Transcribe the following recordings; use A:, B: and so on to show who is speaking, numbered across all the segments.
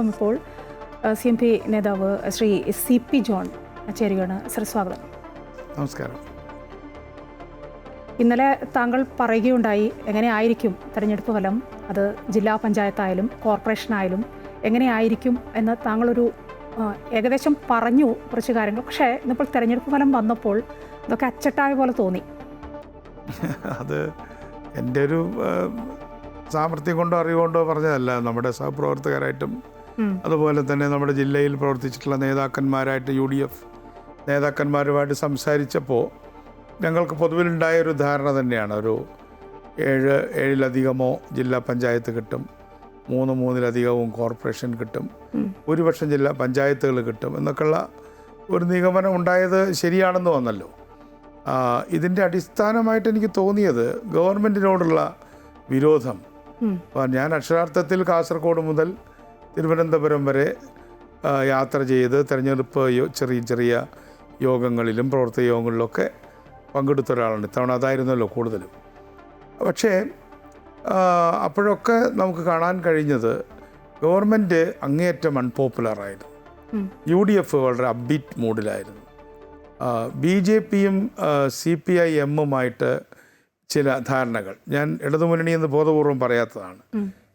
A: ഇപ്പോൾ CMP നേതാവ് Shri CP John ചേരുകയാണ്. സർ, സ്വാഗതം.
B: നമസ്കാരം.
A: ഇന്നലെ താങ്കൾ പറയുകയുണ്ടായി എങ്ങനെയായിരിക്കും തെരഞ്ഞെടുപ്പ് ഫലം, അത് ജില്ലാ പഞ്ചായത്തായാലും കോർപ്പറേഷനായാലും എങ്ങനെയായിരിക്കും എന്ന് താങ്കളൊരു ഏകദേശം പറഞ്ഞു കുറച്ച് കാര്യങ്ങൾ. പക്ഷേ ഇന്നിപ്പോൾ തെരഞ്ഞെടുപ്പ് ഫലം വന്നപ്പോൾ ഇതൊക്കെ അച്ചട്ടായ പോലെ തോന്നി.
B: അത് എൻ്റെ ഒരു സാമർഥ്യം കൊണ്ടോ അറിവുകൊണ്ടോ പറഞ്ഞതല്ല. നമ്മുടെ സഹപ്രവർത്തകരായിട്ടും അതുപോലെ തന്നെ നമ്മുടെ ജില്ലയിൽ പ്രവർത്തിച്ചിട്ടുള്ള നേതാക്കന്മാരായിട്ട് UDF നേതാക്കന്മാരുമായിട്ട് സംസാരിച്ചപ്പോൾ ഞങ്ങൾക്ക് പൊതുവിലുണ്ടായൊരു ധാരണ തന്നെയാണ്. ഒരു 7-7-ലധികമോ ജില്ലാ പഞ്ചായത്ത് കിട്ടും, 3-3-ലധികവും കോർപ്പറേഷൻ കിട്ടും, ഭൂരിപക്ഷം ജില്ലാ പഞ്ചായത്തുകൾ കിട്ടും എന്നൊക്കെയുള്ള ഒരു നിഗമനം ഉണ്ടായത് ശരിയാണെന്ന് വന്നല്ലോ. ഇതിൻ്റെ അടിസ്ഥാനമായിട്ട് എനിക്ക് തോന്നിയത് ഗവൺമെൻറ്റിനോടുള്ള വിരോധം. ഞാൻ അക്ഷരാർത്ഥത്തിൽ കാസർഗോഡ് മുതൽ തിരുവനന്തപുരം വരെ യാത്ര ചെയ്ത് തെരഞ്ഞെടുപ്പ് ചെറിയ ചെറിയ യോഗങ്ങളിലും പ്രവർത്തക യോഗങ്ങളിലൊക്കെ പങ്കെടുത്ത ഒരാളാണ്. ഇത്തവണ അതായിരുന്നല്ലോ കൂടുതലും. പക്ഷേ അപ്പോഴൊക്കെ നമുക്ക് കാണാൻ കഴിഞ്ഞത് ഗവൺമെൻറ് അങ്ങേയറ്റം അൺപോപ്പുലറായിരുന്നു. UDF വളരെ അപ്ബീറ്റ് മൂഡിലായിരുന്നു. BJPയും CPIMുമായിട്ട് ചില ധാരണകൾ, ഞാൻ ഇടതുമുന്നണി എന്ന് ബോധപൂർവം പറയാത്തതാണ്.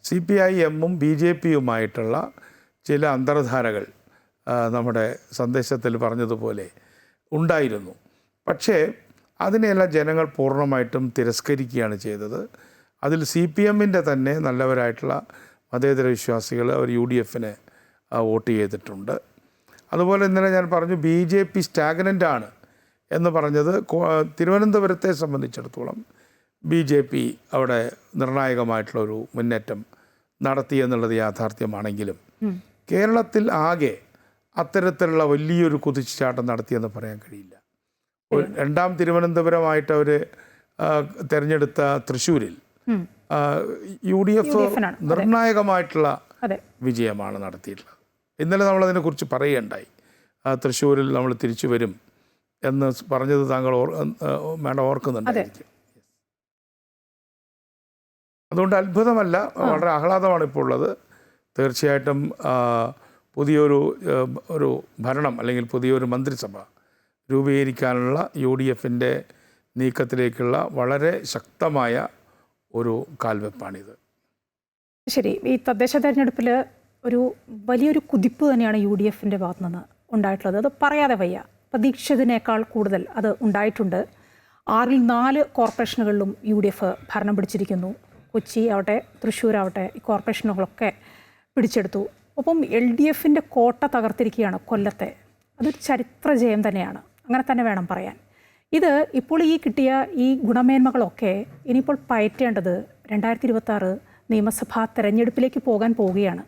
B: CPIMും BJPയുമായിട്ടുള്ള ചില അന്തർധാരകൾ നമ്മുടെ സന്ദേശത്തിൽ പറഞ്ഞതുപോലെ ഉണ്ടായിരുന്നു. പക്ഷേ അതിനെല്ലാം ജനങ്ങൾ പൂർണ്ണമായിട്ടും തിരസ്കരിക്കുകയാണ് ചെയ്തത്. അതിൽ CPMൻ്റെ തന്നെ നല്ലവരായിട്ടുള്ള മതേതര വിശ്വാസികൾ അവർ UDFന് വോട്ട് ചെയ്തിട്ടുണ്ട്. അതുപോലെ ഇന്നലെ ഞാൻ പറഞ്ഞു BJP സ്റ്റാഗ്നൻ്റ് ആണ് എന്ന് പറഞ്ഞത്. തിരുവനന്തപുരത്തെ സംബന്ധിച്ചിടത്തോളം BJP അവിടെ നിർണായകമായിട്ടുള്ളൊരു മുന്നേറ്റം നടത്തി എന്നുള്ളത് യാഥാർത്ഥ്യമാണെങ്കിലും കേരളത്തിൽ ആകെ അത്തരത്തിലുള്ള വലിയൊരു കുതിച്ചുചാട്ടം നടത്തിയെന്ന് പറയാൻ കഴിയില്ല. രണ്ടാം തിരുവനന്തപുരമായിട്ട് അവർ തിരഞ്ഞെടുത്ത തൃശ്ശൂരിൽ UDF നിർണായകമായിട്ടുള്ള വിജയമാണ് നടത്തിയിട്ടുള്ളത്. ഇന്നലെ നമ്മളതിനെക്കുറിച്ച് പറയുകയുണ്ടായി. തൃശ്ശൂരിൽ നമ്മൾ തിരിച്ചു വരും എന്ന് പറഞ്ഞത് താങ്കൾ മേഡം ഓർക്കുന്നുണ്ടായിരിക്കും. അതുകൊണ്ട് അത്ഭുതമല്ല, വളരെ ആഹ്ലാദമാണ് ഇപ്പോൾ ഉള്ളത്. തീർച്ചയായിട്ടും പുതിയൊരു ഭരണം അല്ലെങ്കിൽ പുതിയൊരു മന്ത്രിസഭ രൂപീകരിക്കാനുള്ള UDFൻ്റെ നീക്കത്തിലേക്കുള്ള വളരെ ശക്തമായ ഒരു കാൽവെപ്പാണിത്.
A: ശരി, ഈ തദ്ദേശ തെരഞ്ഞെടുപ്പിൽ ഒരു വലിയൊരു കുതിപ്പ് തന്നെയാണ് UDFൻ്റെ ഭാഗത്തു നിന്ന് ഉണ്ടായിട്ടുള്ളത്. അത് പറയാതെ വയ്യ. പ്രതീക്ഷിച്ചതിനേക്കാൾ കൂടുതൽ അത് ഉണ്ടായിട്ടുണ്ട്. 6-4 കോർപ്പറേഷനുകളിലും UDF ഭരണം പിടിച്ചിരിക്കുന്നു. കൊച്ചി ആവട്ടെ, തൃശ്ശൂരാവട്ടെ, ഈ കോർപ്പറേഷനുകളൊക്കെ പിടിച്ചെടുത്തു. ഒപ്പം LDFൻ്റെ കോട്ട തകർത്തിരിക്കുകയാണ് കൊല്ലത്തെ. അതൊരു ചരിത്ര ജയം തന്നെയാണ്, അങ്ങനെ തന്നെ വേണം പറയാൻ. ഇത് ഇപ്പോൾ ഈ കിട്ടിയ ഈ ഗുണമേന്മകളൊക്കെ ഇനിയിപ്പോൾ പയറ്റേണ്ടത് 2026 നിയമസഭാ തെരഞ്ഞെടുപ്പിലേക്ക് പോകാൻ പോവുകയാണ്.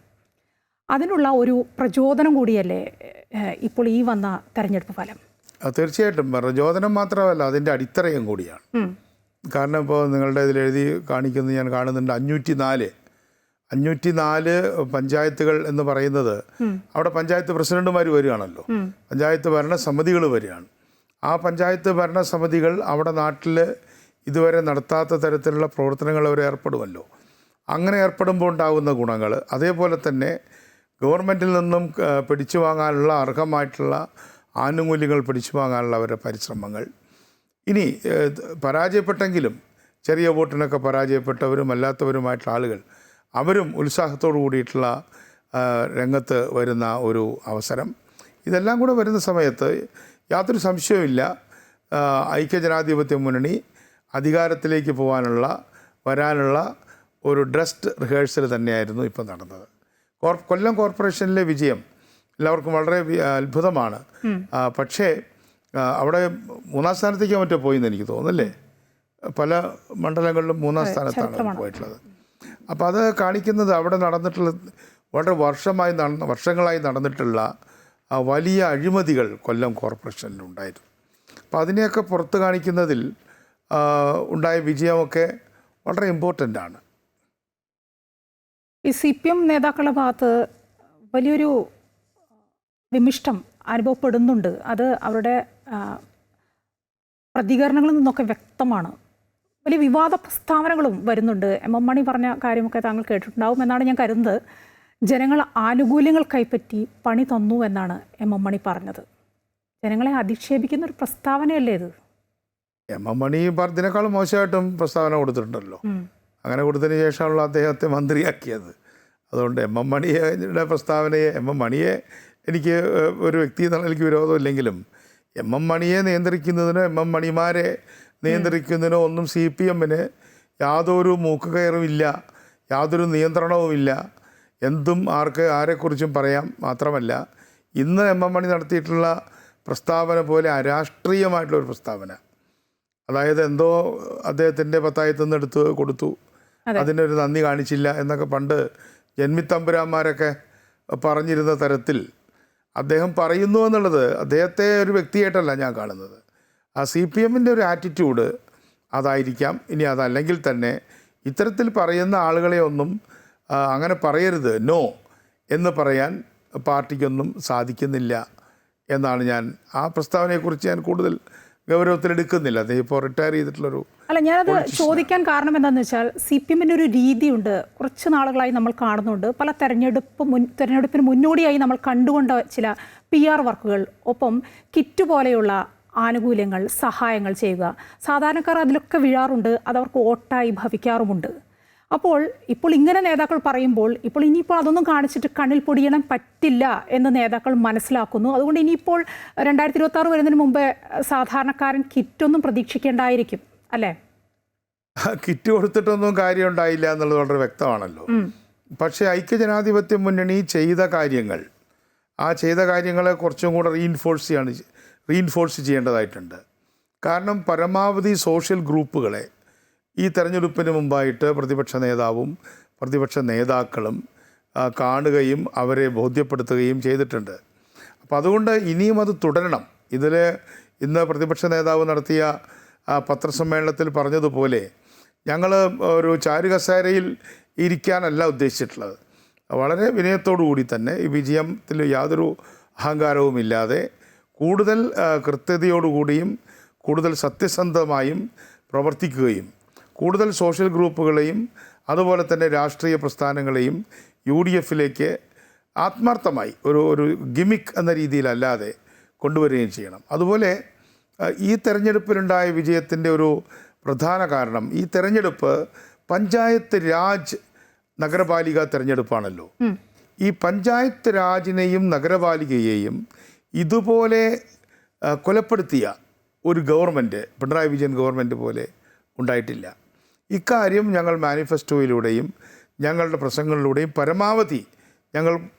A: അതിനുള്ള ഒരു പ്രചോദനം കൂടിയല്ലേ ഇപ്പോൾ ഈ വന്ന തെരഞ്ഞെടുപ്പ് ഫലം?
B: തീർച്ചയായിട്ടും പ്രചോദനം മാത്രമല്ല, അതിൻ്റെ അടിത്തറയും കൂടിയാണ്. കാരണം ഇപ്പോൾ നിങ്ങളുടെ ഇതിൽ എഴുതി കാണിക്കുന്നത് ഞാൻ കാണുന്നുണ്ട് 504 പഞ്ചായത്തുകൾ എന്ന് പറയുന്നത് അവിടെ പഞ്ചായത്ത് പ്രസിഡന്റുമാർ വരികയാണല്ലോ, പഞ്ചായത്ത് ഭരണസമിതികൾ വരികയാണ്. ആ പഞ്ചായത്ത് ഭരണസമിതികൾ അവിടെ നാട്ടിൽ ഇതുവരെ നടത്താത്ത തരത്തിലുള്ള പ്രവർത്തനങ്ങൾ അവർ ഏർപ്പെടുമല്ലോ. അങ്ങനെ ഏർപ്പെടുമ്പോൾ ഉണ്ടാകുന്ന ഗുണങ്ങൾ, അതേപോലെ തന്നെ ഗവൺമെൻറ്റിൽ നിന്നും പിടിച്ചു വാങ്ങാനുള്ള അർഹമായിട്ടുള്ള ആനുകൂല്യങ്ങൾ പിടിച്ചു വാങ്ങാനുള്ള അവരുടെ പരിശ്രമങ്ങൾ. ഇനി പരാജയപ്പെട്ടെങ്കിലും ചെറിയ വോട്ടിനൊക്കെ പരാജയപ്പെട്ടവരും അല്ലാത്തവരുമായിട്ടുള്ള ആളുകൾ അവരും ഉത്സാഹത്തോടു കൂടിയിട്ടുള്ള രംഗത്ത് വരുന്ന ഒരു അവസരം, ഇതെല്ലാം കൂടെ വരുന്ന സമയത്ത് യാതൊരു സംശയവുമില്ല ഐക്യജനാധിപത്യ മുന്നണി അധികാരത്തിലേക്ക് വരാനുള്ള ഒരു ഡ്രസ്ഡ് റിഹേഴ്സൽ തന്നെയായിരുന്നു ഇപ്പോൾ നടന്നത്. കൊല്ലം കോർപ്പറേഷനിലെ വിജയം എല്ലാവർക്കും വളരെ അത്ഭുതമാണ്. പക്ഷേ അവിടെ 3-ാം സ്ഥാനത്തേക്ക് മറ്റോ പോയിന്ന് എനിക്ക് തോന്നുന്നല്ലേ. പല മണ്ഡലങ്ങളിലും 3-ാം സ്ഥാനത്താണ് പോയിട്ടുള്ളത്. അപ്പോൾ അത് കാണിക്കുന്നത് അവിടെ നടന്നിട്ടുള്ള വളരെ വർഷങ്ങളായി നടന്നിട്ടുള്ള വലിയ അഴിമതികൾ കൊല്ലം കോർപ്പറേഷനിലുണ്ടായിരുന്നു. അപ്പോൾ അതിനെയൊക്കെ പുറത്ത് കാണിക്കുന്നതിൽ ഉണ്ടായ വിജയമൊക്കെ വളരെ ഇമ്പോർട്ടൻ്റ് ആണ്.
A: ഈ CPM നേതാക്കളുടെ ഭാഗത്ത് വലിയൊരു വിമിഷ്ടം അനുഭവപ്പെടുന്നുണ്ട്. അത് അവരുടെ പ്രതികരണങ്ങളിൽ നിന്നൊക്കെ വ്യക്തമാണ്. വലിയ വിവാദ പ്രസ്താവനകളും വരുന്നുണ്ട്. MM മണി പറഞ്ഞ കാര്യമൊക്കെ താങ്കൾ കേട്ടിട്ടുണ്ടാവും എന്നാണ് ഞാൻ കരുതുന്നത്. ജനങ്ങൾ ആനുകൂല്യങ്ങൾ കൈപ്പറ്റി പണി തന്നു എന്നാണ് എം മണി പറഞ്ഞത്. ജനങ്ങളെ അധിക്ഷേപിക്കുന്ന ഒരു പ്രസ്താവനയല്ലേ ഇത്?
B: മണി ഇതിനേക്കാളും മോശമായിട്ടും പ്രസ്താവന കൊടുത്തിട്ടുണ്ടല്ലോ. അങ്ങനെ കൊടുത്തതിന് ശേഷമുള്ള അദ്ദേഹത്തെ മന്ത്രിയാക്കിയത്. അതുകൊണ്ട് മണിയുടെ പ്രസ്താവനയെ മണിയെ എനിക്ക് ഒരു വ്യക്തി എന്നുള്ള എനിക്ക് വിരോധമില്ലെങ്കിലും മണിയെ നിയന്ത്രിക്കുന്നതിനോ മണിമാരെ നിയന്ത്രിക്കുന്നതിനോ ഒന്നും CPM-ന് യാതൊരു മൂക്കുകയറുമില്ല, യാതൊരു നിയന്ത്രണവുമില്ല. എന്തും ആരെക്കുറിച്ചും പറയാം. മാത്രമല്ല ഇന്ന് മണി നടത്തിയിട്ടുള്ള പ്രസ്താവന പോലെ അരാഷ്ട്രീയമായിട്ടുള്ളൊരു പ്രസ്താവന, അതായത് എന്തോ അദ്ദേഹത്തിൻ്റെ പത്തായത്തുനിന്ന് എടുത്ത് കൊടുത്തു, അതിനൊരു നന്ദി കാണിച്ചില്ല എന്നൊക്കെ പണ്ട് ജന്മിത്തമ്പുരാന്മാരൊക്കെ പറഞ്ഞിരുന്ന തരത്തിൽ അദ്ദേഹം പറയുന്നു എന്നുള്ളത് അദ്ദേഹത്തെ ഒരു വ്യക്തിയായിട്ടല്ല ഞാൻ കാണുന്നത്. ആ CPM-ൻ്റെ ഒരു ആറ്റിറ്റ്യൂഡ് അതായിരിക്കാം. ഇനി അതല്ലെങ്കിൽ തന്നെ ഇത്തരത്തിൽ പറയുന്ന ആളുകളെ ഒന്നും അങ്ങനെ പറയരുത്, നോ എന്ന് പറയാൻ പാർട്ടിക്കൊന്നും സാധിക്കുന്നില്ല എന്നാണ് ഞാൻ ആ പ്രസ്താവനയെക്കുറിച്ച് ഞാൻ കൂടുതൽ ഗൗരവത്തിലെടുക്കുന്നില്ല. അദ്ദേഹം ഇപ്പോൾ റിട്ടയർ ചെയ്തിട്ടുള്ളൊരു
A: അല്ല, ഞാനത് ചോദിക്കാൻ കാരണം എന്താണെന്ന് വെച്ചാൽ CPM-ൻ്റെ ഒരു രീതിയുണ്ട്, കുറച്ച് നാളുകളായി നമ്മൾ കാണുന്നുണ്ട്. പല തെരഞ്ഞെടുപ്പിന് മുന്നോടിയായി നമ്മൾ കണ്ടുകൊണ്ട ചില PR വർക്കുകൾ, ഒപ്പം കിറ്റ് പോലെയുള്ള ആനുകൂല്യങ്ങൾ, സഹായങ്ങൾ ചെയ്യുക. സാധാരണക്കാർ അതിലൊക്കെ വീഴാറുണ്ട്, അതവർക്ക് വോട്ടായി ഭവിക്കാറുമുണ്ട്. അപ്പോൾ ഇപ്പോൾ ഇങ്ങനെ നേതാക്കൾ പറയുമ്പോൾ ഇനിയിപ്പോൾ അതൊന്നും കാണിച്ചിട്ട് കണ്ണിൽ പൊടിയണം പറ്റില്ല എന്ന് നേതാക്കൾ മനസ്സിലാക്കുന്നു. അതുകൊണ്ട് ഇനിയിപ്പോൾ 2026 വരുന്നതിന് മുമ്പ് സാധാരണക്കാരൻ കിറ്റൊന്നും പ്രതീക്ഷിക്കേണ്ടായിരിക്കും അല്ലേ?
B: കിറ്റ് കൊടുത്തിട്ടൊന്നും കാര്യം ഉണ്ടായില്ല എന്നുള്ളത് വളരെ വ്യക്തമാണല്ലോ. പക്ഷേ ഐക്യജനാധിപത്യ മുന്നണി ചെയ്ത കാര്യങ്ങളെ കുറച്ചും കൂടെ റീഇൻഫോഴ്സ് ചെയ്യേണ്ടതായിട്ടുണ്ട്. കാരണം പരമാവധി സോഷ്യൽ ഗ്രൂപ്പുകളെ ഈ തെരഞ്ഞെടുപ്പിന് മുമ്പായിട്ട് പ്രതിപക്ഷ നേതാവും പ്രതിപക്ഷ നേതാക്കളും കാണുകയും അവരെ ബോധ്യപ്പെടുത്തുകയും ചെയ്തിട്ടുണ്ട്. അപ്പോൾ അതുകൊണ്ട് ഇനിയും അത് തുടരണം. ഇന്ന് പ്രതിപക്ഷ നേതാവ് നടത്തിയ പത്രസമ്മേളനത്തിൽ പറഞ്ഞതുപോലെ ഞങ്ങൾ ഒരു ചാരുകസേരയിൽ ഇരിക്കാനല്ല ഉദ്ദേശിച്ചിട്ടുള്ളത്. വളരെ വിനയത്തോടു കൂടി തന്നെ ഈ വിജയത്തിൽ യാതൊരു അഹങ്കാരവുമില്ലാതെ കൂടുതൽ കൃത്യതയോടുകൂടിയും കൂടുതൽ സത്യസന്ധമായും പ്രവർത്തിക്കുകയും കൂടുതൽ സോഷ്യൽ ഗ്രൂപ്പുകളെയും അതുപോലെ തന്നെ രാഷ്ട്രീയ പ്രസ്ഥാനങ്ങളെയും UDF-ലേക്ക് ആത്മാർത്ഥമായി ഒരു ഗിമിക് എന്ന രീതിയിലല്ലാതെ കൊണ്ടുവരികയും ചെയ്യണം. അതുപോലെ ഈ തെരഞ്ഞെടുപ്പിലുണ്ടായ വിജയത്തിൻ്റെ ഒരു പ്രധാന കാരണം ഈ തെരഞ്ഞെടുപ്പ് പഞ്ചായത്ത് രാജ് നഗരപാലിക തെരഞ്ഞെടുപ്പാണല്ലോ. ഈ പഞ്ചായത്ത് രാജിനെയും നഗരപാലികയെയും ഇതുപോലെ കൊലപ്പെടുത്തിയ ഒരു ഗവൺമെൻറ്, പിണറായി വിജയൻ ഗവൺമെൻറ് പോലെ ഉണ്ടായിട്ടില്ല. ഇക്കാര്യം ഞങ്ങൾ മാനിഫെസ്റ്റോയിലൂടെയും ഞങ്ങളുടെ പ്രസംഗങ്ങളിലൂടെയും പരമാവധി ഞങ്ങൾ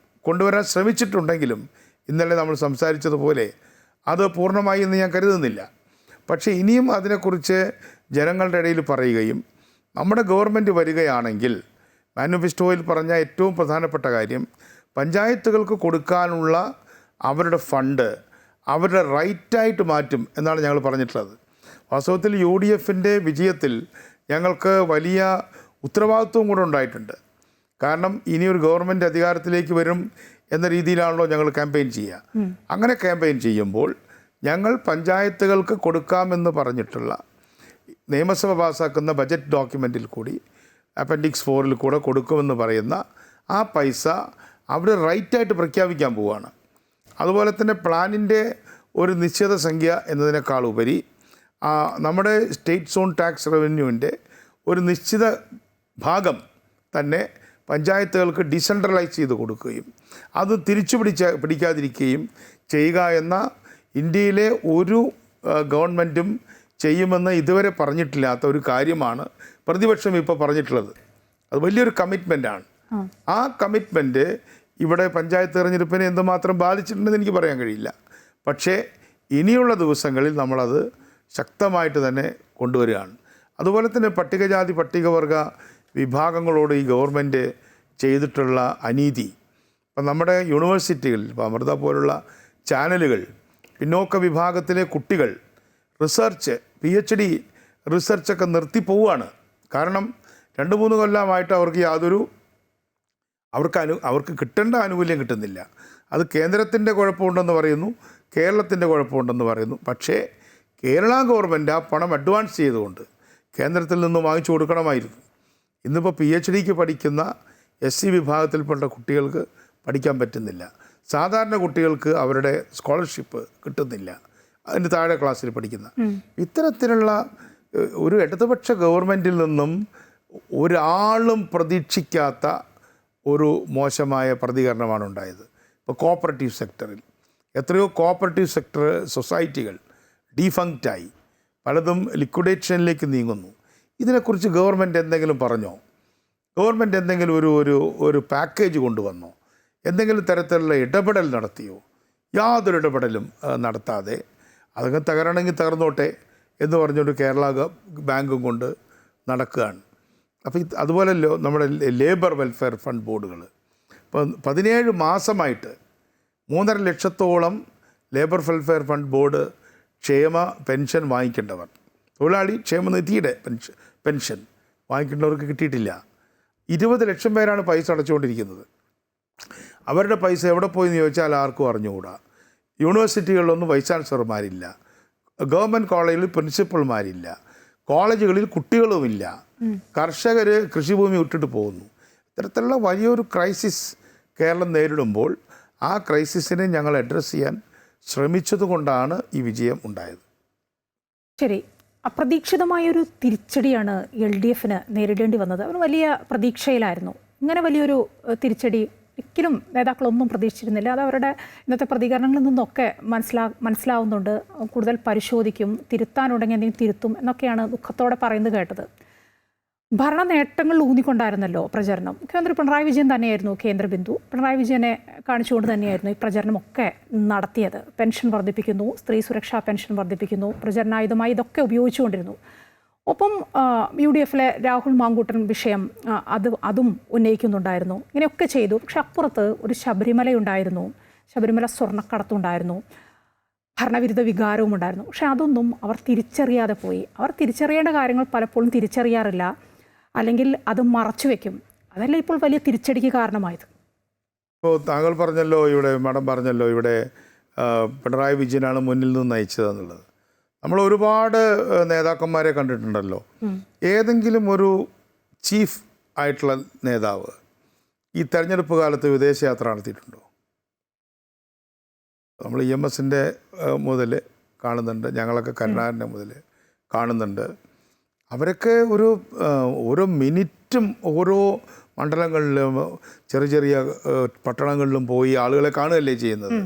B: കൊണ്ടുവരാൻ ശ്രമിച്ചിട്ടുണ്ടെങ്കിലും ഇന്നലെ നമ്മൾ സംസാരിച്ചതുപോലെ അത് പൂർണ്ണമായി എന്ന് ഞാൻ കരുതുന്നില്ല. പക്ഷേ ഇനിയും അതിനെക്കുറിച്ച് ജനങ്ങളുടെ ഇടയിൽ പറയുകയും നമ്മുടെ ഗവൺമെൻറ് വരികയാണെങ്കിൽ മാനിഫെസ്റ്റോയിൽ പറഞ്ഞ ഏറ്റവും പ്രധാനപ്പെട്ട കാര്യം പഞ്ചായത്തുകൾക്ക് കൊടുക്കാനുള്ള അവരുടെ ഫണ്ട് അവരുടെ റൈറ്റായിട്ട് മാറ്റും എന്നാണ് ഞങ്ങൾ പറഞ്ഞിട്ടുള്ളത്. വാസ്തവത്തിൽ UDF-ൻ്റെ വിജയത്തിൽ ഞങ്ങൾക്ക് വലിയ ഉത്തരവാദിത്വവും കൂടെ ഉണ്ടായിട്ടുണ്ട്. കാരണം ഇനിയൊരു ഗവൺമെൻറ് അധികാരത്തിലേക്ക് വരും എന്ന രീതിയിലാണല്ലോ ഞങ്ങൾ ക്യാമ്പയിൻ ചെയ്യുക. അങ്ങനെ ക്യാമ്പയിൻ ചെയ്യുമ്പോൾ ഞങ്ങൾ പഞ്ചായത്തുകൾക്ക് കൊടുക്കാമെന്ന് പറഞ്ഞിട്ടുള്ള നിയമസഭ പാസ്സാക്കുന്ന ബജറ്റ് ഡോക്യുമെൻറ്റിൽ കൂടി അപ്പൻഡിക്സ് 4-ൽ കൂടെ കൊടുക്കുമെന്ന് പറയുന്ന ആ പൈസ അവിടെ റൈറ്റായിട്ട് പ്രഖ്യാപിക്കാൻ പോവുകയാണ്. അതുപോലെ തന്നെ പ്ലാനിൻ്റെ ഒരു നിശ്ചിത സംഖ്യ എന്നതിനേക്കാൾ ഉപരി നമ്മുടെ സ്റ്റേറ്റ് സോൺ ടാക്സ് റവന്യൂവിൻ്റെ ഒരു നിശ്ചിത ഭാഗം തന്നെ പഞ്ചായത്തുകൾക്ക് ഡീസെൻട്രലൈസ് ചെയ്ത് കൊടുക്കുകയും അത് പിടിക്കാതിരിക്കുകയും ചെയ്യുക എന്ന ഇന്ത്യയിലെ ഒരു ഗവൺമെൻറ്റും ചെയ്യുമെന്ന് ഇതുവരെ പറഞ്ഞിട്ടില്ലാത്ത ഒരു കാര്യമാണ് പ്രതിപക്ഷം ഇപ്പോൾ പറഞ്ഞിട്ടുള്ളത്. അത് വലിയൊരു കമ്മിറ്റ്മെൻറ്റാണ്. ആ കമ്മിറ്റ്മെൻറ്റ് ഇവിടെ പഞ്ചായത്ത് തെരഞ്ഞെടുപ്പിനെ എന്തുമാത്രം ബാധിച്ചിട്ടുണ്ടെന്ന് എനിക്ക് പറയാൻ കഴിയില്ല. പക്ഷേ ഇനിയുള്ള ദിവസങ്ങളിൽ നമ്മളത് ശക്തമായിട്ട് തന്നെ കൊണ്ടുവരികയാണ്. അതുപോലെ തന്നെ പട്ടികജാതി പട്ടികവർഗ വിഭാഗങ്ങളോട് ഈ ഗവൺമെൻറ് ചെയ്തിട്ടുള്ള അനീതി, ഇപ്പം നമ്മുടെ യൂണിവേഴ്സിറ്റികളിൽ ഇപ്പോൾ അമൃത പോലുള്ള ചാനലുകൾ പിന്നോക്ക വിഭാഗത്തിലെ കുട്ടികൾ റിസർച്ച് PhD റിസർച്ചൊക്കെ നിർത്തിപ്പോവുകയാണ്. കാരണം 2-3 കൊല്ലമായിട്ട് അവർക്ക് കിട്ടേണ്ട ആനുകൂല്യം കിട്ടുന്നില്ല. അത് കേന്ദ്രത്തിൻ്റെ കുഴപ്പമുണ്ടെന്ന് പറയുന്നു, കേരളത്തിൻ്റെ കുഴപ്പമുണ്ടെന്ന് പറയുന്നു. പക്ഷേ കേരള ഗവൺമെൻറ് ആ പണം അഡ്വാൻസ് ചെയ്തുകൊണ്ട് കേന്ദ്രത്തിൽ നിന്ന് വാങ്ങിച്ചു കൊടുക്കണമായിരുന്നു. ഇന്നിപ്പോൾ PhD പഠിക്കുന്ന SC വിഭാഗത്തിൽപ്പെട്ട കുട്ടികൾക്ക് പഠിക്കാൻ പറ്റുന്നില്ല. സാധാരണ കുട്ടികൾക്ക് അവരുടെ സ്കോളർഷിപ്പ് കിട്ടുന്നില്ല, അതിന് താഴെ ക്ലാസ്സിൽ പഠിക്കുന്ന. ഇത്തരത്തിലുള്ള ഒരു ഇടതുപക്ഷ ഗവൺമെൻറ്റിൽ നിന്നും ഒരാളും പ്രതീക്ഷിക്കാത്ത ഒരു മോശമായ പ്രതികരണമാണ് ഉണ്ടായത്. ഇപ്പോൾ കോപ്പറേറ്റീവ് സെക്ടറിൽ എത്രയോ കോപ്പറേറ്റീവ് സെക്ടർ സൊസൈറ്റികൾ ഡീഫങ്ക്റ്റായി, പലതും ലിക്വിഡേഷനിലേക്ക് നീങ്ങുന്നു. ഇതിനെക്കുറിച്ച് ഗവൺമെൻറ് എന്തെങ്കിലും പറഞ്ഞോ? ഗവൺമെൻറ് എന്തെങ്കിലും ഒരു പാക്കേജ് കൊണ്ടുവന്നോ? എന്തെങ്കിലും തരത്തിലുള്ള ഇടപെടൽ നടത്തിയോ? യാതൊരു ഇടപെടലും നടത്താതെ അതൊക്കെ തകരണമെങ്കിൽ തകർന്നോട്ടെ എന്ന് പറഞ്ഞൊരു കേരള ബാങ്കും കൊണ്ട് നടക്കുകയാണ്. അപ്പോൾ അതുപോലല്ലോ നമ്മുടെ ലേബർ വെൽഫെയർ ഫണ്ട് ബോർഡുകൾ. ഇപ്പം 17 മാസമായിട്ട് 3.5 ലക്ഷത്തോളം ലേബർ വെൽഫെയർ ഫണ്ട് ബോർഡ് ക്ഷേമ പെൻഷൻ വാങ്ങിക്കേണ്ടവർ, തൊഴിലാളി ക്ഷേമനിധിയുടെ പെൻഷൻ വാങ്ങിക്കേണ്ടവർക്ക് കിട്ടിയിട്ടില്ല. 20 ലക്ഷം പേരാണ് പൈസ അടച്ചുകൊണ്ടിരിക്കുന്നത്. അവരുടെ പൈസ എവിടെ പോയി എന്ന് ചോദിച്ചാൽ ആർക്കും അറിഞ്ഞുകൂടാ. യൂണിവേഴ്സിറ്റികളിലൊന്നും വൈസ് ചാൻസലർമാരില്ല, ഗവൺമെൻറ് കോളേജിൽ പ്രിൻസിപ്പൽമാരില്ല, കോളേജുകളിൽ കുട്ടികളുമില്ല, കർഷകർ കൃഷിഭൂമി വിട്ടിട്ട് പോകുന്നു. ഇത്തരത്തിലുള്ള വലിയൊരു ക്രൈസിസ് കേരളം നേരിടുമ്പോൾ ആ ക്രൈസിസിനെ ഞങ്ങൾ അഡ്രസ്സ് ചെയ്യാൻ ശ്രമിച്ചതുകൊണ്ടാണ് ഈ വിജയം ഉണ്ടായത്.
A: ശരി, അപ്രതീക്ഷിതമായൊരു തിരിച്ചടിയാണ് LDFന് നേരിടേണ്ടി വന്നത്. അവർ വലിയ പ്രതീക്ഷയിലായിരുന്നു. ഇങ്ങനെ വലിയൊരു തിരിച്ചടി ഒരിക്കലും നേതാക്കളൊന്നും പ്രതീക്ഷിച്ചിരുന്നില്ല. അത് അവരുടെ ഇന്നത്തെ പ്രതികരണങ്ങളിൽ നിന്നൊക്കെ മനസ്സിലാവുന്നുണ്ട്. കൂടുതൽ പരിശോധിക്കും, തിരുത്താനുണ്ടെങ്കിൽ എന്തെങ്കിലും തിരുത്തും എന്നൊക്കെയാണ് ദുഃഖത്തോടെ പറയുന്നത് കേട്ടത്. ഭരണ നേട്ടങ്ങൾ ഊന്നിക്കൊണ്ടായിരുന്നല്ലോ പ്രചരണം. മുഖ്യമന്ത്രി പിണറായി വിജയൻ തന്നെയായിരുന്നു കേന്ദ്രബിന്ദു. പിണറായി വിജയനെ കാണിച്ചുകൊണ്ട് തന്നെയായിരുന്നു ഈ പ്രചരണമൊക്കെ നടത്തിയത്. പെൻഷൻ വർദ്ധിപ്പിക്കുന്നു, സ്ത്രീ സുരക്ഷാ പെൻഷൻ വർദ്ധിപ്പിക്കുന്നു, പ്രചരണായുധമായി ഇതൊക്കെ ഉപയോഗിച്ചുകൊണ്ടിരുന്നു. ഒപ്പം UDFലെ രാഹുൽ മാങ്കൂട്ടൻ വിഷയം അതും ഉന്നയിക്കുന്നുണ്ടായിരുന്നു. ഇങ്ങനെയൊക്കെ ചെയ്തു. പക്ഷെ അപ്പുറത്ത് ഒരു ശബരിമലയുണ്ടായിരുന്നു, ശബരിമല സ്വർണ്ണക്കടത്തുണ്ടായിരുന്നു, ഭരണവിരുദ്ധ വികാരവും ഉണ്ടായിരുന്നു. പക്ഷെ അതൊന്നും അവർ തിരിച്ചറിയാതെ പോയി. അവർ തിരിച്ചറിയേണ്ട കാര്യങ്ങൾ പലപ്പോഴും തിരിച്ചറിയാറില്ല, അല്ലെങ്കിൽ അത് മറച്ചു വയ്ക്കും. അതല്ല ഇപ്പോൾ വലിയ തിരിച്ചടിക്ക് കാരണമായത്.
B: ഇപ്പോൾ താങ്കൾ പറഞ്ഞല്ലോ, ഇവിടെ മാഡം പറഞ്ഞല്ലോ, ഇവിടെ പിണറായി വിജയനാണ് മുന്നിൽ നിന്ന് നയിച്ചതെന്നുള്ളത്. നമ്മൾ ഒരുപാട് നേതാക്കന്മാരെ കണ്ടിട്ടുണ്ടല്ലോ. ഏതെങ്കിലും ഒരു ചീഫ് ആയിട്ടുള്ള നേതാവ് ഈ തെരഞ്ഞെടുപ്പ് കാലത്ത് വിദേശയാത്ര നടത്തിയിട്ടുണ്ടോ? നമ്മൾ EMSൻ്റെ മുതൽ കാണുന്നുണ്ട്, ഞങ്ങളൊക്കെ കരുണാകരൻ്റെ മുതൽ കാണുന്നുണ്ട്. അവരൊക്കെ ഓരോ മിനിറ്റും ഓരോ മണ്ഡലങ്ങളിലും ചെറിയ ചെറിയ പട്ടണങ്ങളിലും പോയി ആളുകളെ കാണുകയല്ലേ ചെയ്യുന്നത്.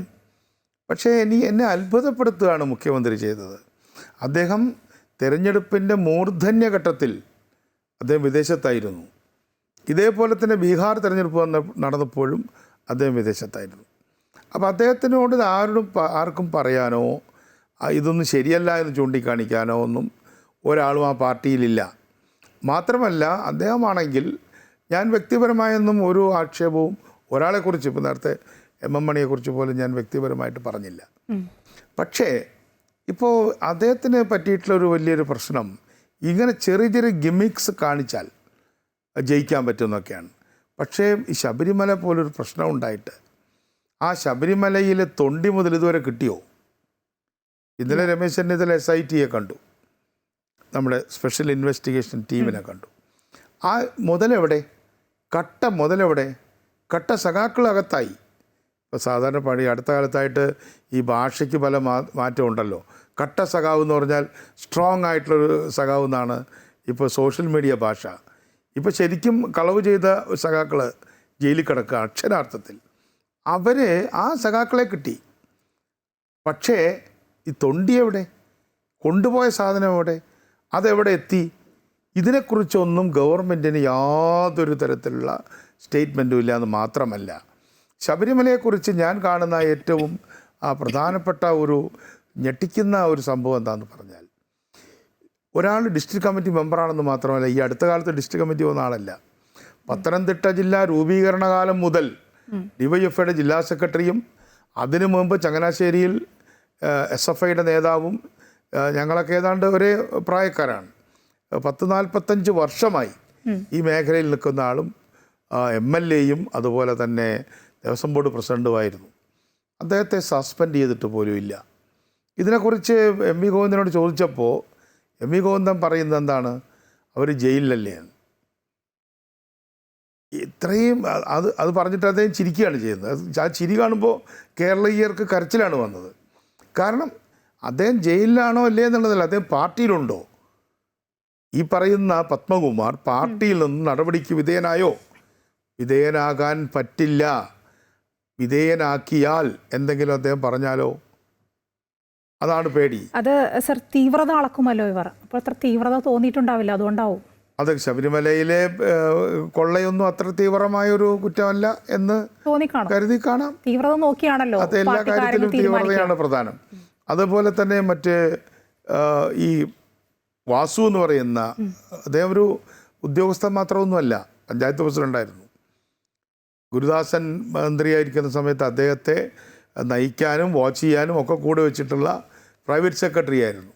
B: പക്ഷേ എന്നെ അത്ഭുതപ്പെടുത്തുകയാണ് മുഖ്യമന്ത്രി ചെയ്തത്. അദ്ദേഹം തെരഞ്ഞെടുപ്പിൻ്റെ മൂർധന്യഘട്ടത്തിൽ അദ്ദേഹം വിദേശത്തായിരുന്നു. ഇതേപോലെ തന്നെ ബീഹാർ തെരഞ്ഞെടുപ്പ് നടന്നപ്പോഴും അദ്ദേഹം വിദേശത്തായിരുന്നു. അപ്പോൾ അദ്ദേഹത്തിനോട് ആർക്കും പറയാനോ ഇതൊന്നും ശരിയല്ല എന്ന് ചൂണ്ടിക്കാണിക്കാനോ ഒന്നും ഒരാളും ആ പാർട്ടിയിലില്ല. മാത്രമല്ല അദ്ദേഹമാണെങ്കിൽ, ഞാൻ വ്യക്തിപരമായൊന്നും ഒരു ആക്ഷേപവും ഒരാളെക്കുറിച്ച്, ഇപ്പോൾ നേരത്തെ MM മണിയെക്കുറിച്ച് പോലും ഞാൻ വ്യക്തിപരമായിട്ട് പറഞ്ഞില്ല. പക്ഷേ ഇപ്പോൾ അദ്ദേഹത്തിന് പറ്റിയിട്ടുള്ളൊരു വലിയൊരു പ്രശ്നം, ഇങ്ങനെ ചെറിയ ചെറിയ ഗിമിക്സ് കാണിച്ചാൽ ജയിക്കാൻ പറ്റുമെന്നൊക്കെയാണ്. പക്ഷേ ഈ ശബരിമല പോലൊരു പ്രശ്നം ഉണ്ടായിട്ട് ആ ശബരിമലയിലെ തൊണ്ടി മുതൽ ഇതുവരെ കിട്ടിയോ? ഇന്നലെ രമേശ് ചെന്നിത്തല SITയെ കണ്ടു, നമ്മുടെ സ്പെഷ്യൽ ഇൻവെസ്റ്റിഗേഷൻ ടീമിനെ കണ്ടു. ആ മുതലെവിടെ? കട്ട മുതലെവിടെ? കട്ട സഖാക്കളകത്തായി. ഇപ്പോൾ സാധാരണ അടുത്ത കാലത്തായിട്ട് ഈ ഭാഷയ്ക്ക് പല മാറ്റം ഉണ്ടല്ലോ. കട്ട സഖാവ് എന്ന് പറഞ്ഞാൽ സ്ട്രോങ് ആയിട്ടുള്ളൊരു സഖാവ് എന്നാണ് ഇപ്പോൾ സോഷ്യൽ മീഡിയ ഭാഷ. ഇപ്പോൾ ശരിക്കും കളവ് ചെയ്ത സഖാക്കൾ ജയിലിൽ കിടക്കുക അക്ഷരാർത്ഥത്തിൽ. ആ സഖാക്കളെ കിട്ടി. പക്ഷേ ഈ തൊണ്ടി എവിടെ? കൊണ്ടുപോയ സാധനം എവിടെ? അതെവിടെ എത്തി? ഇതിനെക്കുറിച്ചൊന്നും ഗവൺമെൻറ്റിന് യാതൊരു തരത്തിലുള്ള സ്റ്റേറ്റ്മെൻറ്റും ഇല്ല എന്ന് മാത്രമല്ല, ശബരിമലയെക്കുറിച്ച് ഞാൻ കാണുന്ന ഏറ്റവും പ്രധാനപ്പെട്ട ഒരു ഞെട്ടിക്കുന്ന ഒരു സംഭവം എന്താണെന്ന് പറഞ്ഞാൽ, ഒരാൾ ഡിസ്ട്രിക്ട് കമ്മിറ്റി മെമ്പറാണെന്ന് മാത്രമല്ല, ഈ അടുത്ത കാലത്ത് ഡിസ്ട്രിക്ട് കമ്മിറ്റി വന്ന ആളല്ല. പത്തനംതിട്ട ജില്ലാ രൂപീകരണ കാലം മുതൽ DYFIയുടെ ജില്ലാ സെക്രട്ടറിയും അതിനു മുമ്പ് ചങ്ങനാശ്ശേരിയിൽ SFIയുടെ നേതാവും ഞങ്ങളൊക്കെ ഏതാണ്ട് ഒരേ പ്രായക്കാരാണ്. 40-45 വർഷമായി ഈ മേഖലയിൽ നിൽക്കുന്ന ആളും MLAയും അതുപോലെ തന്നെ ദേവസ്വം ബോർഡ് പ്രസിഡൻറ്റുമായിരുന്നു. അദ്ദേഹത്തെ സസ്പെൻഡ് ചെയ്തിട്ട് പോലും ഇല്ല. ഇതിനെക്കുറിച്ച് MV ഗോവിന്ദനോട് ചോദിച്ചപ്പോൾ MV ഗോവിന്ദൻ പറയുന്നത് എന്താണ്? അവർ ജയിലിലല്ലേ. ഇത്രയും അത് പറഞ്ഞിട്ട് അദ്ദേഹം ചിരിക്കുകയാണ് ചെയ്യുന്നത്. ആ ചിരി കാണുമ്പോൾ കേരളീയർക്ക് കരച്ചിലാണ് വന്നത്. കാരണം അദ്ദേഹം ജയിലിലാണോ അല്ലേ എന്നുള്ളതല്ല, അദ്ദേഹം പാർട്ടിയിലുണ്ടോ? ഈ പറയുന്ന പത്മകുമാർ പാർട്ടിയിൽ നിന്ന് നടപടിക്ക് വിധേയനായോ? വിധേയനാകാൻ പറ്റില്ല. വിധേയനാക്കിയാൽ എന്തെങ്കിലും അദ്ദേഹം പറഞ്ഞാലോ? അതാണ് പേടി.
A: അത് സർ തീവ്രത അളക്കുമല്ലോ ഇവർ. അപ്പോൾ അത്ര തീവ്രത തോന്നിയിട്ടുണ്ടാവില്ല, അതുകൊണ്ടാവും.
B: അത് ശബരിമലയിലെ കൊള്ളയൊന്നും അത്ര തീവ്രമായൊരു കുറ്റമല്ല എന്ന് കരുതി കാണാം.
A: തീവ്രത നോക്കിയാണല്ലോ
B: അത് എല്ലാ കാര്യത്തിലും തീവ്രതയാണ് പ്രധാനം. അതുപോലെ തന്നെ മറ്റ് ഈ വാസു എന്ന് പറയുന്ന അദ്ദേഹം ഒരു ഉദ്യോഗസ്ഥൻ മാത്രമൊന്നുമല്ല, പഞ്ചായത്ത് പ്രസിഡൻ്റായിരുന്നു. ഗുരുദാസൻ മന്ത്രിയായിരിക്കുന്ന സമയത്ത് അദ്ദേഹത്തെ നയിക്കാനും വാച്ച് ചെയ്യാനും ഒക്കെ കൂടെ വെച്ചിട്ടുള്ള പ്രൈവറ്റ് സെക്രട്ടറി ആയിരുന്നു.